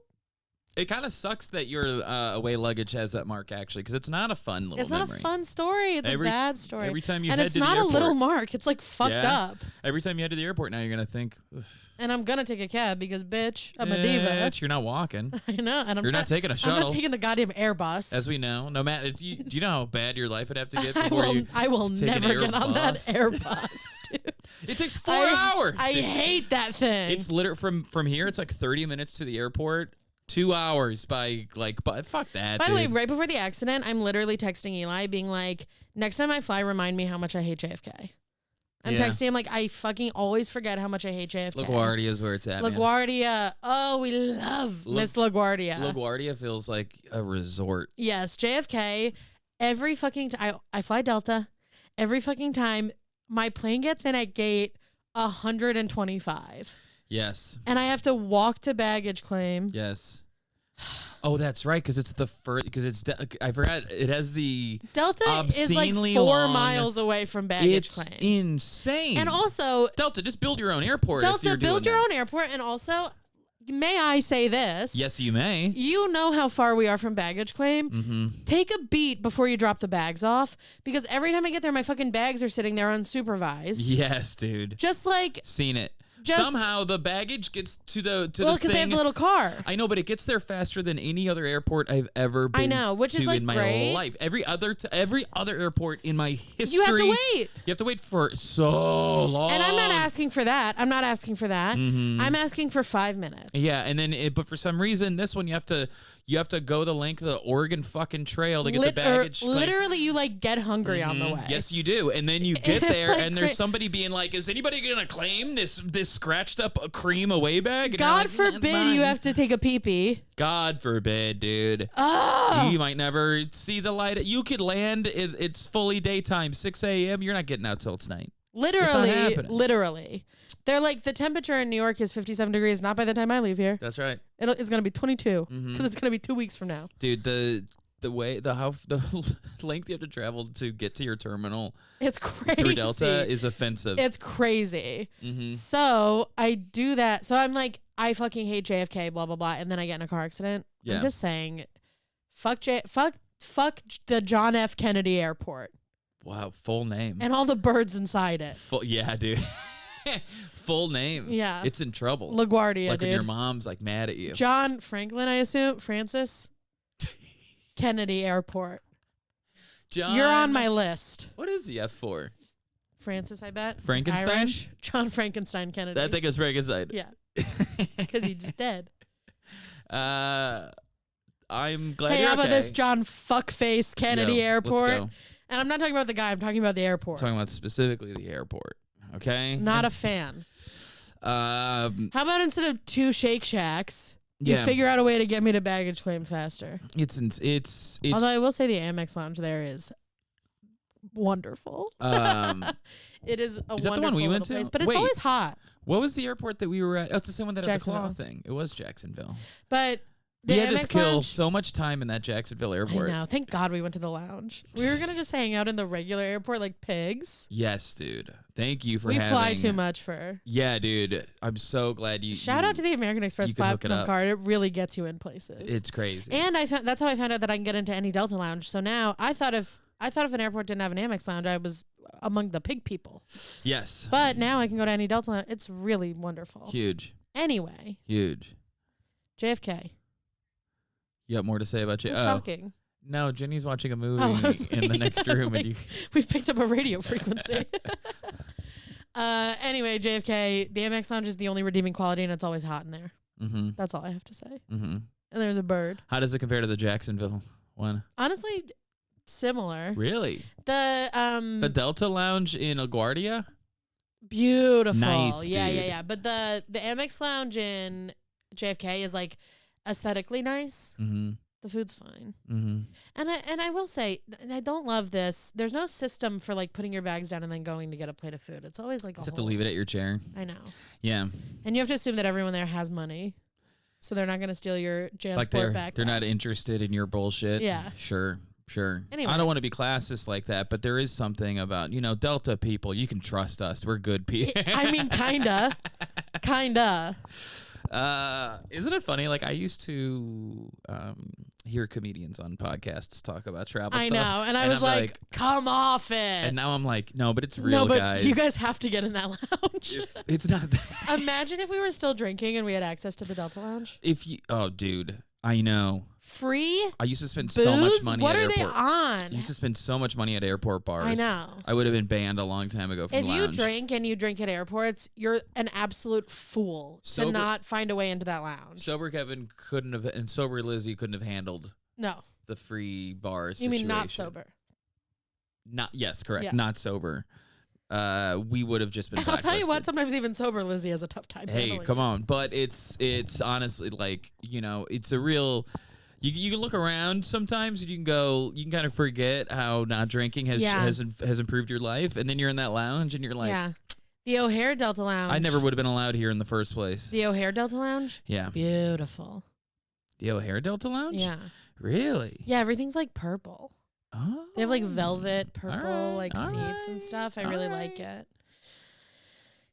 It kind of sucks that your away luggage has that mark, actually, because it's not a fun little memory. It's not a fun story. It's a bad story. Every time you and head it's to the not airport, a little mark. It's like fucked up. Every time you head to the airport now, you're going to think, and I'm going to take a cab because, bitch, I'm a diva. You're not walking. I know. And You're not taking a shuttle. I'm not taking the goddamn Airbus. As we know. No matter, do you know how bad your life would have to get before I will take an never get on that Airbus? Airbus, dude. It takes 4 hours. I dude. hate that thing. It's literally from here. It's like 30 minutes to the airport. 2 hours but fuck that. By the way, right before the accident, I'm literally texting Eli, being like, "Next time I fly, remind me how much I hate JFK." I'm texting him like, I fucking always forget how much I hate JFK. LaGuardia is where it's at. LaGuardia. Oh, we love Miss LaGuardia. LaGuardia feels like a resort. Yes, JFK. Every fucking time I fly Delta. Every fucking time my plane gets in at gate 125. Yes. And I have to walk to baggage claim. Yes. Oh, that's right, because it's the first. Because it's I forgot. It has the Delta is like 4 miles away from baggage claim. It's insane. And also, Delta, just build your own airport. Delta, build your own airport, and also, may I say this? Yes, you may. You know how far we are from baggage claim. Mm-hmm. Take a beat before you drop the bags off, because every time I get there, my fucking bags are sitting there unsupervised. Yes, dude. Just like seen it. Somehow the baggage gets to the thing. Well, because they have the little car. I know, but it gets there faster than any other airport I've ever been. I know, which to is like in my great. life. Every other airport in my history. You have to wait. You have to wait for so long. And I'm not asking for that. I'm asking for 5 minutes. Yeah, and then but for some reason this one you have to go the length of the Oregon fucking Trail to get the baggage. Literally, you like get hungry on the way. Yes, you do, and then you get there, like and there's somebody being like, "Is anybody gonna claim this scratched up cream away bag?" And God like, forbid you have to take a pee-pee. God forbid, dude. Oh. You might never see the light. You could land. It's fully daytime, 6 a.m. You're not getting out till it's night. Literally. They're like, the temperature in New York is 57 degrees. Not by the time I leave here. That's right. It's gonna be 22 because it's gonna be 2 weeks from now. Dude, the length you have to travel to get to your terminal. It's crazy. Through Delta is offensive. It's crazy. Mm-hmm. So I do that. So I'm like, I fucking hate JFK, blah, blah, blah. And then I get in a car accident. Yeah. I'm just saying, fuck the John F. Kennedy Airport. Wow, full name. And all the birds inside it. Yeah, dude. Full name. Yeah. It's in trouble. LaGuardia, like dude. when your mom's like mad at you. John Franklin, I assume. Francis. Kennedy Airport. John. You're on my list. What is the F for? Francis, I bet. Frankenstein? Irish. John Frankenstein Kennedy. I think it's Frankenstein. Yeah. Because he's dead. I'm glad Hey, you're how about okay. this John Fuckface Kennedy Airport? Let's go. And I'm not talking about the guy. I'm talking about the airport. I'm talking about specifically the airport. Okay? Not a fan. How about instead of 2 Shake Shacks, you figure out a way to get me to baggage claim faster? It's Although I will say the Amex lounge there is wonderful. It is a is wonderful that the one we went to? place, but it's always hot. What was the airport that we were at? Oh, it's the same one that had the claw Jacksonville. thing. It was Jacksonville. But the We had to Amex kill Lounge, so much time in that Jacksonville airport. I know. Thank God we went to the lounge. We were gonna just hang out in the regular airport like pigs. Yes, dude. Thank you for We having. fly too much for. Yeah, dude. I'm so glad you. Shout out to the American Express you can hook it Platinum up. card. It really gets you in places. It's crazy. And that's how I found out that I can get into any Delta lounge. So now I thought if an airport didn't have an Amex lounge, I was among the pig people. Yes. But now I can go to any Delta lounge. It's really wonderful. Huge. Anyway, Huge. JFK. You got more to say about Who's talking? No, Jenny's watching a movie I was in the like- next I was room, like, and you. We've picked up a radio frequency. Anyway, JFK, the Amex lounge is the only redeeming quality, and it's always hot in there. Mm-hmm. That's all I have to say. Mm-hmm. And there's a bird. How does it compare to the Jacksonville one? Honestly, similar. Really? The Delta Lounge in LaGuardia? beautiful. Nice, Yeah, dude. yeah. But the Amex lounge in JFK is like aesthetically nice. Mm-hmm. The food's fine. Mm-hmm. And I will say, I don't love this. There's no system for like putting your bags down and then going to get a plate of food. It's always like Just have to leave it at your chair. I know. Yeah. And you have to assume that everyone there has money. So they're not going to steal your JanSport Like backpack. they're not interested in your bullshit. Yeah. Sure. Anyway. I don't want to be classist like that, but there is something about, Delta people. You can trust us. We're good people. I mean, kinda. Isn't it funny? Like I used to hear comedians on podcasts talk about travel I stuff. know. And I was like, come off it. And now I'm like, no, but it's real, no, but guys. you guys have to get in that lounge. It's not that. Imagine if we were still drinking and we had access to the Delta Lounge. Oh, dude, I know. Free I used to spend booze? so much money What at are airport. they on? I used to spend so much money at airport bars. I know. I would have been banned a long time ago from If the you lounge. drink and you drink at airports, you're an absolute fool to Sober- not find a way into that lounge. Sober Kevin couldn't have, and sober Lizzy couldn't have handled No. the free bar You situation. mean not sober? Yes, correct. Yeah. Not sober. We would have just been. I'll tell you what, blacklisted. sometimes even sober Lizzie has a tough time Hey, handling come it. on. But it's honestly like, it's a real. You can look around sometimes and you can kind of forget how not drinking has improved your life, and then you're in that lounge and you're like, yeah. The O'Hare Delta Lounge. I never would have been allowed here in the first place. The O'Hare Delta Lounge? Yeah. Beautiful. The O'Hare Delta Lounge? Yeah. Really? Yeah, everything's like purple. Oh. They have like velvet purple All right, like all seats and right, stuff. I all really right. like it.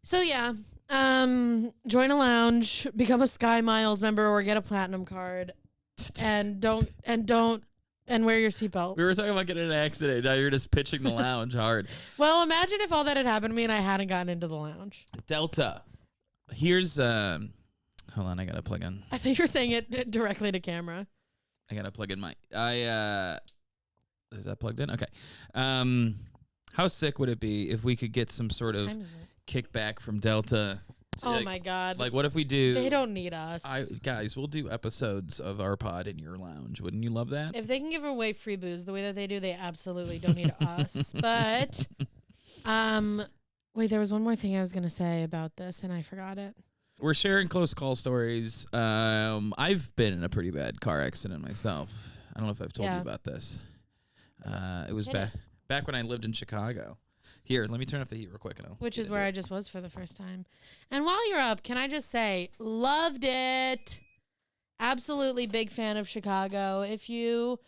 So yeah, join a lounge, become a Sky Miles member, or get a platinum card, and don't wear your seatbelt. We were talking about getting in an accident. Now you're just pitching the lounge hard. Well, imagine if all that had happened to me and I hadn't gotten into the lounge. Delta. Here's hold on, I gotta plug in. I think you're saying it directly to camera. I gotta plug in my. Is that plugged in? Okay. How sick would it be if we could get some sort of What time is it? kickback from Delta? Oh my God. Like, what if we do? They don't need us. Guys, we'll do episodes of our pod in your lounge. Wouldn't you love that? If they can give away free booze the way that they do, they absolutely don't need us. But, wait, there was one more thing I was going to say about this, and I forgot it. We're sharing close call stories. I've been in a pretty bad car accident myself. I don't know if I've told you about this. It was back when I lived in Chicago. Here, let me turn off the heat real quick. Which is where I just was for the first time. And while you're up, can I just say, loved it. Absolutely big fan of Chicago. If you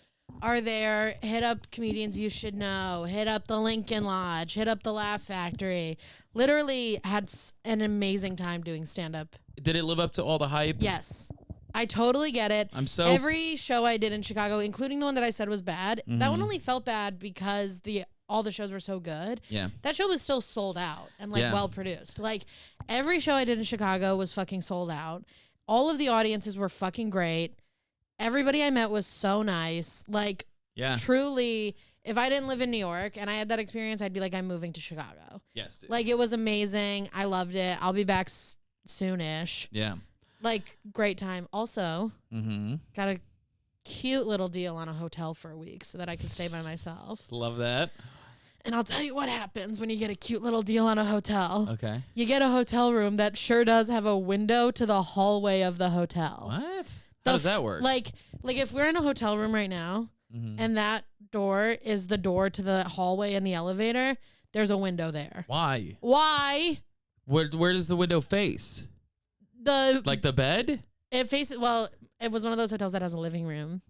are there, hit up Comedians You Should Know. Hit up the Lincoln Lodge. Hit up the Laugh Factory. Literally had an amazing time doing stand-up. Did it live up to all the hype? Yes. I totally get it. Every show I did in Chicago, including the one that I said was bad, that one only felt bad because all the shows were so good. Yeah. That show was still sold out and well produced. Like every show I did in Chicago was fucking sold out. All of the audiences were fucking great. Everybody I met was so nice. Like truly, if I didn't live in New York and I had that experience, I'd be like, I'm moving to Chicago. Yes, dude. Like it was amazing. I loved it. I'll be back soonish. Yeah. Like great time. Also, Mm-hmm. got a cute little deal on a hotel for a week so that I could stay by myself. Love that. And I'll tell you what happens when you get a cute little deal on a hotel. Okay. You get a hotel room that sure does have a window to the hallway of the hotel. What? How does that work? Like if we're in a hotel room right now Mm-hmm. and that door is the door to the hallway and the elevator, there's a window there. Why? Why? Where does the window face? Like the bed? It faces, well, it was one of those hotels that has a living room.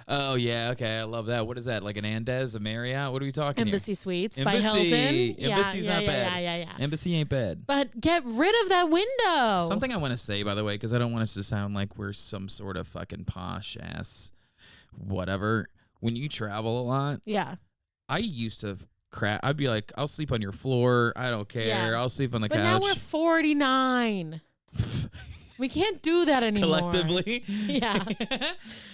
Oh, yeah. Okay. I love that. What is that? Like an Andes, a Marriott? What are we talking Embassy here? Suites by Hilton. Embassy's not bad. Yeah. Embassy ain't bad. But get rid of that window. Something I want to say, by the way, because I don't want us to sound like we're some sort of fucking posh ass whatever. When you travel a lot, I used to I'd be like, I'll sleep on your floor. I don't care. Yeah. I'll sleep on the couch. But now we're 49. We can't do that anymore. Collectively? Yeah.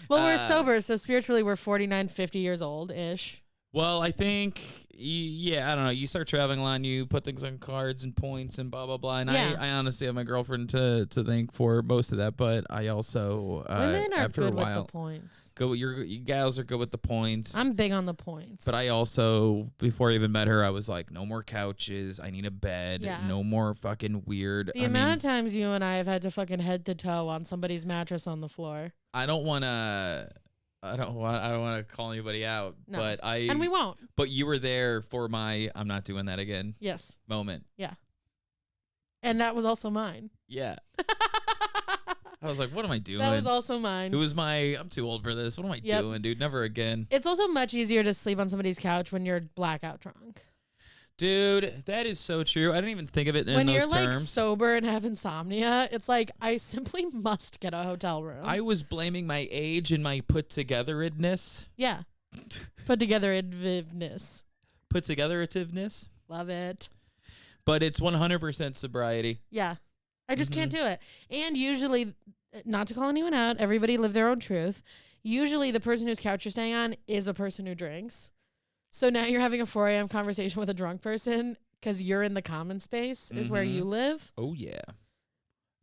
Well, we're sober, so spiritually we're 49, 50 years old-ish. Well, I think, I don't know. You start traveling a lot and you put things on cards and points and blah, blah, blah. And I honestly have my girlfriend to thank for most of that. But I also, women are after good a while, with the points. You gals are good with the points. I'm big on the points. But I also, before I even met her, I was like, no more couches. I need a bed. Yeah. No more fucking weird. The amount of times you and I have had to fucking head to toe on somebody's mattress on the floor. I don't want to to call anybody out, no. but and we won't. But you were there for my I'm not doing that again. Yes. Moment. Yeah. And that was also mine. Yeah. I was like, what am I doing? That was also mine. It was I'm too old for this. What am I doing, dude? Never again. It's also much easier to sleep on somebody's couch when you're blackout drunk. Dude, that is so true. I didn't even think of it in when those you're terms. like sober and have insomnia, it's like I simply must get a hotel room. I was blaming my age and my put-togetheredness. Yeah. Put-togetheredness. Put-togetherativeness. Love it. But it's 100% sobriety. Yeah. I just can't do it. And usually, not to call anyone out, everybody live their own truth. Usually the person whose couch you're staying on is a person who drinks. So now you're having a 4 a.m. conversation with a drunk person because you're in the common space is where you live. Oh, yeah.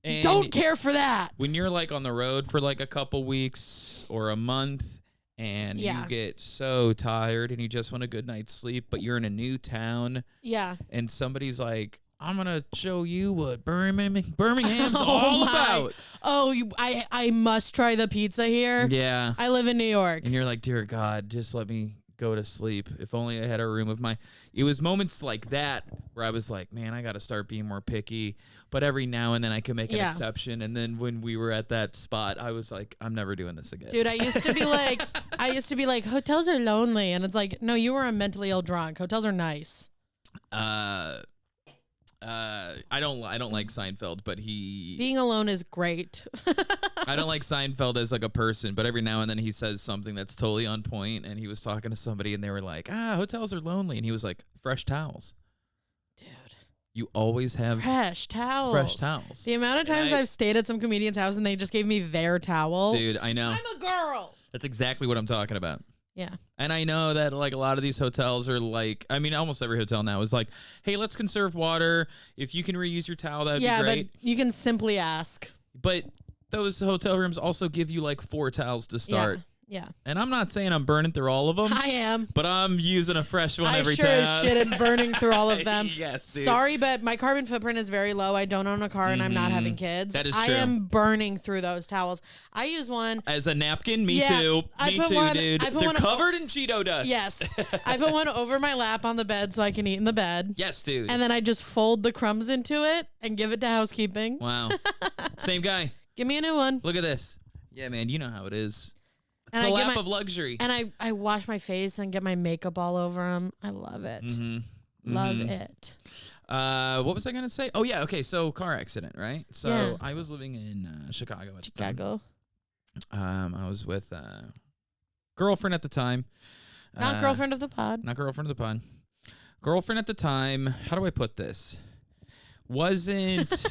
And don't care for that. When you're like on the road for like a couple weeks or a month and you get so tired and you just want a good night's sleep, but you're in a new town. Yeah. And somebody's like, I'm going to show you what Birmingham's all about. Oh, I must try the pizza here. Yeah. I live in New York. And you're like, dear God, just let me go to sleep. If only I had a room of my... It was moments like that where I was like, man, I got to start being more picky. But every now and then I can make an exception. And then when we were at that spot, I was like, I'm never doing this again. Dude, I used to be like, hotels are lonely. And it's like, no, you were a mentally ill drunk. Hotels are nice. I don't like Seinfeld, but being alone is great. I don't like Seinfeld as like a person, but every now and then he says something that's totally on point. And he was talking to somebody and they were like, hotels are lonely. And he was like, fresh towels. Dude. You always have fresh towels. Fresh towels. The amount of times I've stayed at some comedian's house and they just gave me their towel. Dude, I know. I'm a girl. That's exactly what I'm talking about. Yeah. And I know that like a lot of these hotels are like, I mean, almost every hotel now is like, hey, let's conserve water. If you can reuse your towel, that'd be great. But you can simply ask. But those hotel rooms also give you like 4 towels to start. Yeah. And I'm not saying I'm burning through all of them. I am. But I'm using a fresh one every time. I sure as shit am burning through all of them. Yes, dude. Sorry, but my carbon footprint is very low. I don't own a car and I'm not having kids. That is true. I am burning through those towels. I use one. As a napkin? Me too. Me too, dude. They're covered in Cheeto dust. Yes. I put one over my lap on the bed so I can eat in the bed. Yes, dude. And then I just fold the crumbs into it and give it to housekeeping. Wow. Same guy. Give me a new one. Look at this. Yeah, man. You know how it is. It's and the lap of luxury. And I wash my face and get my makeup all over them. I love it. Love it. What was I going to say? Oh, yeah. Okay. So car accident, right? So I was living in Chicago at the time. I was with girlfriend at the time. Not girlfriend of the pod. Not girlfriend of the pod. Girlfriend at the time. How do I put this? Wasn't...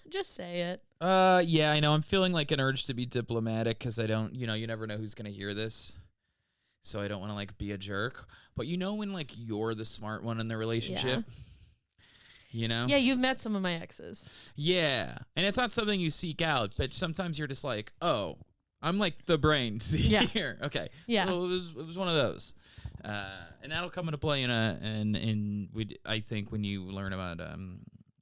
Just say it. Yeah, I know. I'm feeling like an urge to be diplomatic because I don't, you never know who's going to hear this. So I don't want to like be a jerk. But when like you're the smart one in the relationship, Yeah, you've met some of my exes. Yeah. And it's not something you seek out, but sometimes you're just like, oh, I'm like the brains here. Okay. Yeah. So it was one of those. And that'll come into play I think when you learn about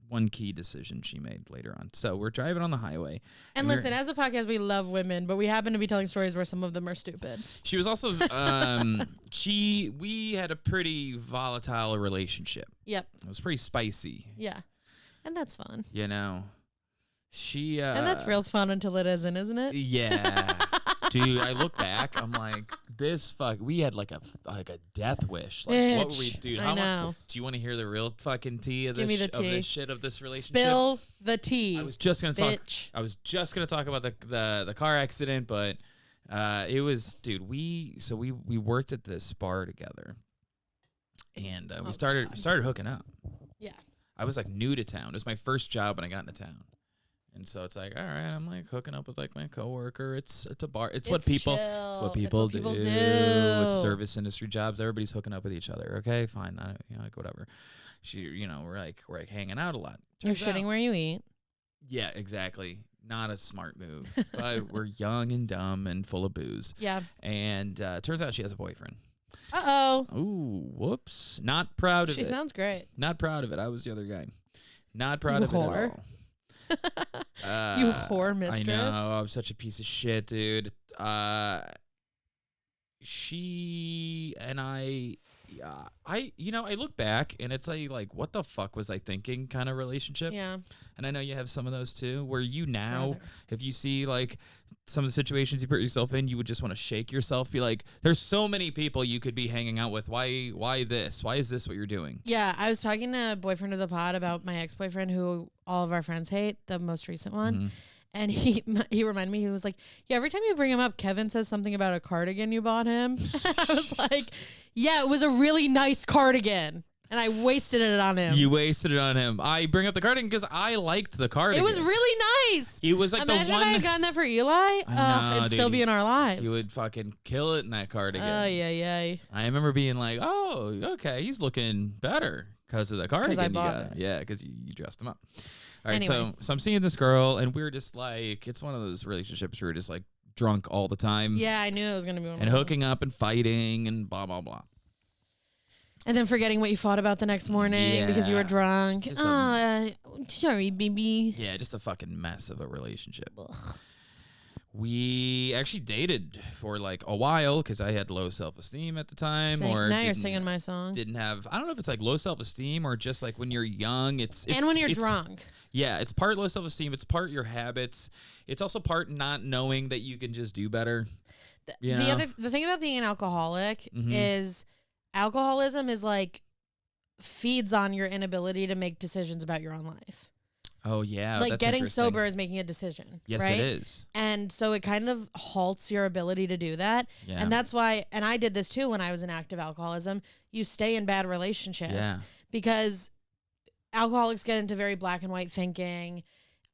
one key decision she made later on. So we're driving on the highway. And listen, as a podcast, we love women, but we happen to be telling stories where some of them are stupid. She was also, we had a pretty volatile relationship. Yep. It was pretty spicy. Yeah. And that's fun. You know, and that's real fun until it isn't it? Yeah. Dude, I look back, I'm like, we had like a death wish. Like, Bitch. what were we, dude? I know. Do you want to hear the real fucking tea of Give me this, the tea. of this shit of this relationship? Spill the tea. I was just gonna talk about the car accident, but it was, dude. We worked at this bar together, and we started hooking up. Yeah. I was like new to town. It was my first job when I got into town. And so it's like, all right, I'm like hooking up with like my coworker. It's a bar. It's what people do. It's service industry jobs. Everybody's hooking up with each other. Okay, fine. Like whatever. We're like hanging out a lot. You're shitting where you eat. Yeah, exactly. Not a smart move, but we're young and dumb and full of booze. Yeah. And turns out she has a boyfriend. Uh-oh. Ooh, whoops. Not proud of it. She sounds great. Not proud of it. I was the other guy. Not proud of it at all. You whore mistress. I know. I'm such a piece of shit, dude. She and I look back and it's like, what the fuck was I thinking kind of relationship? Yeah. And I know you have some of those too, where if you see like some of the situations you put yourself in, you would just want to shake yourself, be like, there's so many people you could be hanging out with. Why this? Why is this what you're doing? Yeah. I was talking to a boyfriend of the pod about my ex-boyfriend who all of our friends hate, the most recent one. Mm-hmm. And he reminded me, he was like, yeah, every time you bring him up, Kevin says something about a cardigan you bought him. I was like, yeah, it was a really nice cardigan. And I wasted it on him. You wasted it on him. I bring up the cardigan because I liked the cardigan. It was really nice. It was like Imagine the one. if I had gotten that for Eli. It'd still be in our lives. He would fucking kill it in that cardigan. Oh, yeah. I remember being like, oh, okay, he's looking better because of the cardigan you got him. Yeah, because you dressed him up. All right, anyway. so I'm seeing this girl, and we're just like, it's one of those relationships where we're just like drunk all the time. Yeah, I knew it was going to be one of and hooking up and fighting and blah, blah, blah. And then forgetting what you fought about the next morning because you were drunk. Sorry, baby. Yeah, just a fucking mess of a relationship. Ugh. We actually dated for like a while because I had low self-esteem at the time. Now you're singing my song. Didn't have, I don't know if it's like low self-esteem or just like when you're young. It's and when you're drunk. Yeah, it's part low self-esteem. It's part your habits. It's also part not knowing that you can just do better. The thing about being an alcoholic is alcoholism is like feeds on your inability to make decisions about your own life. Oh, yeah. Like getting sober is making a decision. Yes, right? it is. And so it kind of halts your ability to do that. Yeah. And that's why, and I did this too when I was in active alcoholism, you stay in bad relationships because alcoholics get into very black and white thinking.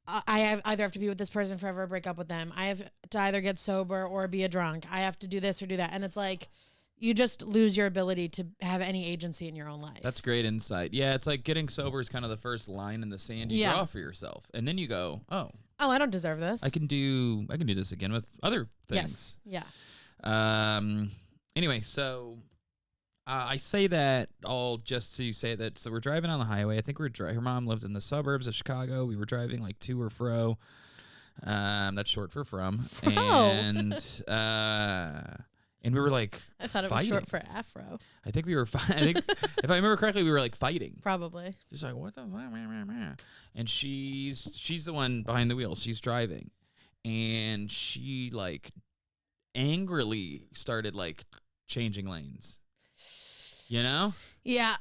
I either have to be with this person forever or break up with them. I have to either get sober or be a drunk. I have to do this or do that. And it's like, you just lose your ability to have any agency in your own life. That's great insight. Yeah, it's like getting sober is kind of the first line in the sand you draw for yourself. And then you go, oh, I don't deserve this. I can do this again with other things. Yes. Yeah. Anyway, so I say that all just to say that, so we're driving on the highway. I think her mom lived in the suburbs of Chicago. We were driving like to or fro. That's short for from. And we were like I thought fighting. It was short for afro. I think we were I think if I remember correctly, we were like fighting. Probably. Just like, what the fuck? And she's the one behind the wheel. She's driving. And she like angrily started like changing lanes. You know? Yeah.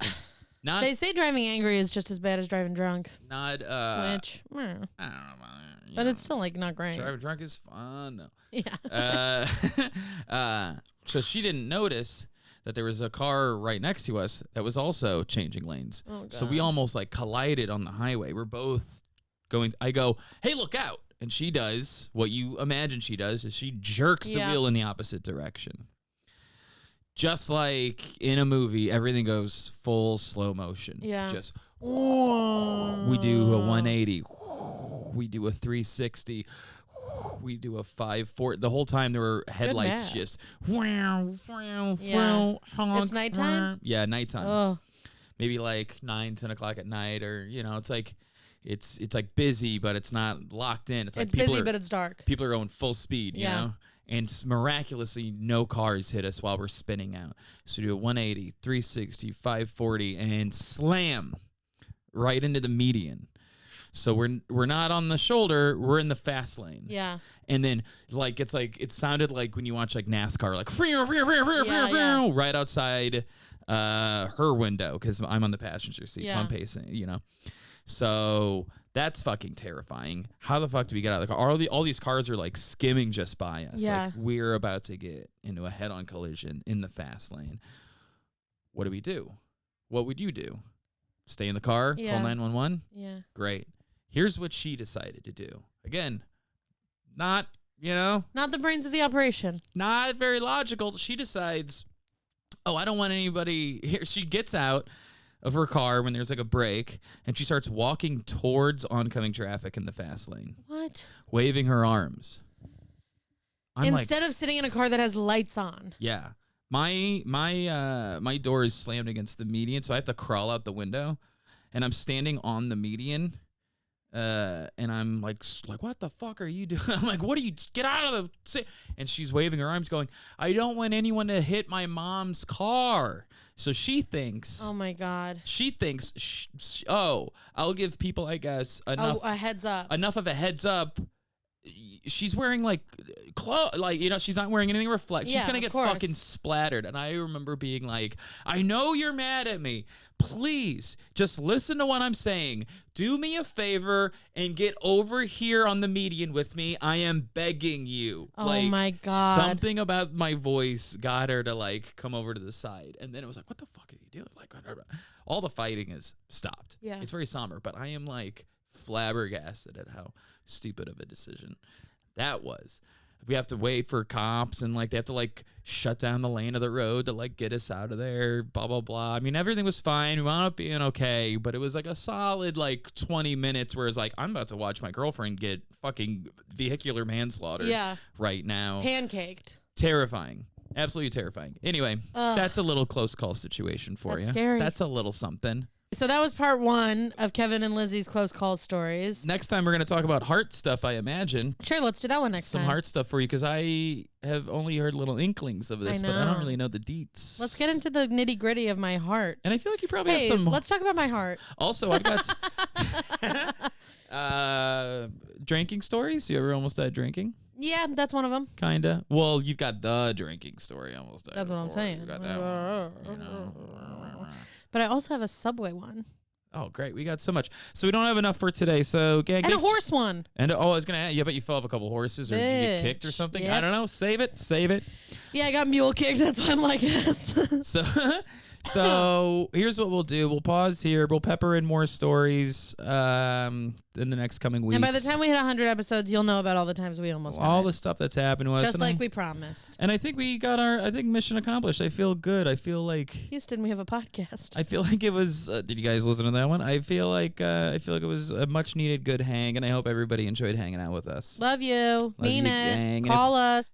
They say driving angry is just as bad as driving drunk. Not which I don't know about it. But it's still like not great. Driving drunk is fun though. Yeah. So she didn't notice that there was a car right next to us that was also changing lanes. Oh, God. So we almost like collided on the highway. We're both going. I go, hey, look out. And she does what you imagine she does is she jerks the wheel in the opposite direction. Just like in a movie, everything goes full slow motion. Yeah. Just we do a 180. We do a 360. We do a 5-4. The whole time there were headlights just It's nighttime? Yeah, nighttime. Oh. Maybe like 9, 10 o'clock at night, or it's like it's like busy, but it's not locked in. It's like busy, but it's dark. People are going full speed, you know? And miraculously, no cars hit us while we're spinning out. So we do a 180, 360, 540, and slam right into the median. So we're not on the shoulder, we're in the fast lane. Yeah. And then it sounded like when you watch like NASCAR, like right outside her window, because I'm on the passenger seat, so I'm pacing, you know. So that's fucking terrifying. How the fuck do we get out of the car? All these cars are like skimming just by us. Yeah. Like we're about to get into a head-on collision in the fast lane. What do we do? What would you do? Stay in the car? Call 911? Yeah. Great. Here's what she decided to do. Again, not the brains of the operation. Not very logical. She decides, I don't want anybody here. She gets out of her car when there's like a break, and she starts walking towards oncoming traffic in the fast lane. What? Waving her arms. Instead of sitting in a car that has lights on. Yeah. My door is slammed against the median, so I have to crawl out the window, and I'm standing on the median. And I'm like, what the fuck are you doing? I'm like, what are you? Get out of the... And she's waving her arms going, I don't want anyone to hit my mom's car. So she thinks... Oh, my God. She thinks, I'll give people, I guess, enough... a heads up. Enough of a heads up. She's wearing, like, clothes. Like, she's not wearing anything reflect. She's going to get fucking splattered. And I remember being like, I know you're mad at me. Please, just listen to what I'm saying. Do me a favor and get over here on the median with me. I am begging you. Oh, my God. Something about my voice got her to, like, come over to the side. And then it was like, what the fuck are you doing? Like, all the fighting is stopped. Yeah. It's very somber, but I am, like, flabbergasted at how stupid of a decision that was. We have to wait for cops, and like they have to like shut down the lane of the road to like get us out of there, blah blah blah. I mean, everything was fine. We wound up being okay, but it was like a solid like 20 minutes where it's like, I'm about to watch my girlfriend get fucking vehicular manslaughter right now. Pancaked. Terrifying. Absolutely terrifying. Anyway, that's a little close call situation for you. Scary. That's a little something. So that was part 1 of Kevin and Lizzy's close call stories. Next time we're going to talk about heart stuff, I imagine. Sure, let's do that one next time. Some heart stuff for you, because I have only heard little inklings of this, but I don't really know the deets. Let's get into the nitty gritty of my heart. And I feel like you probably have some... let's talk about my heart. Also, I've got drinking stories. You ever almost died drinking? Yeah, that's one of them. Kinda. Well, you've got the drinking story. Almost died. That's what I'm saying. You got that one. But I also have a Subway one. Oh, great. We got so much. So we don't have enough for today. So and a horse one. And I was going to, bet you fell off a couple horses or you get kicked or something. Yep. I don't know. Save it. Yeah, I got mule kicked. That's why I'm like this. So here's what we'll do. We'll pause here. We'll pepper in more stories in the next coming weeks. And by the time we hit 100 episodes, you'll know about all the times we almost died. All the stuff that's happened to us. Just like we promised. And I think we got our mission accomplished. I feel good. I feel like... Houston, we have a podcast. I feel like it was... did you guys listen to that one? I feel like it was a much needed good hang, and I hope everybody enjoyed hanging out with us. Love you. Mean it. Gang. Call us.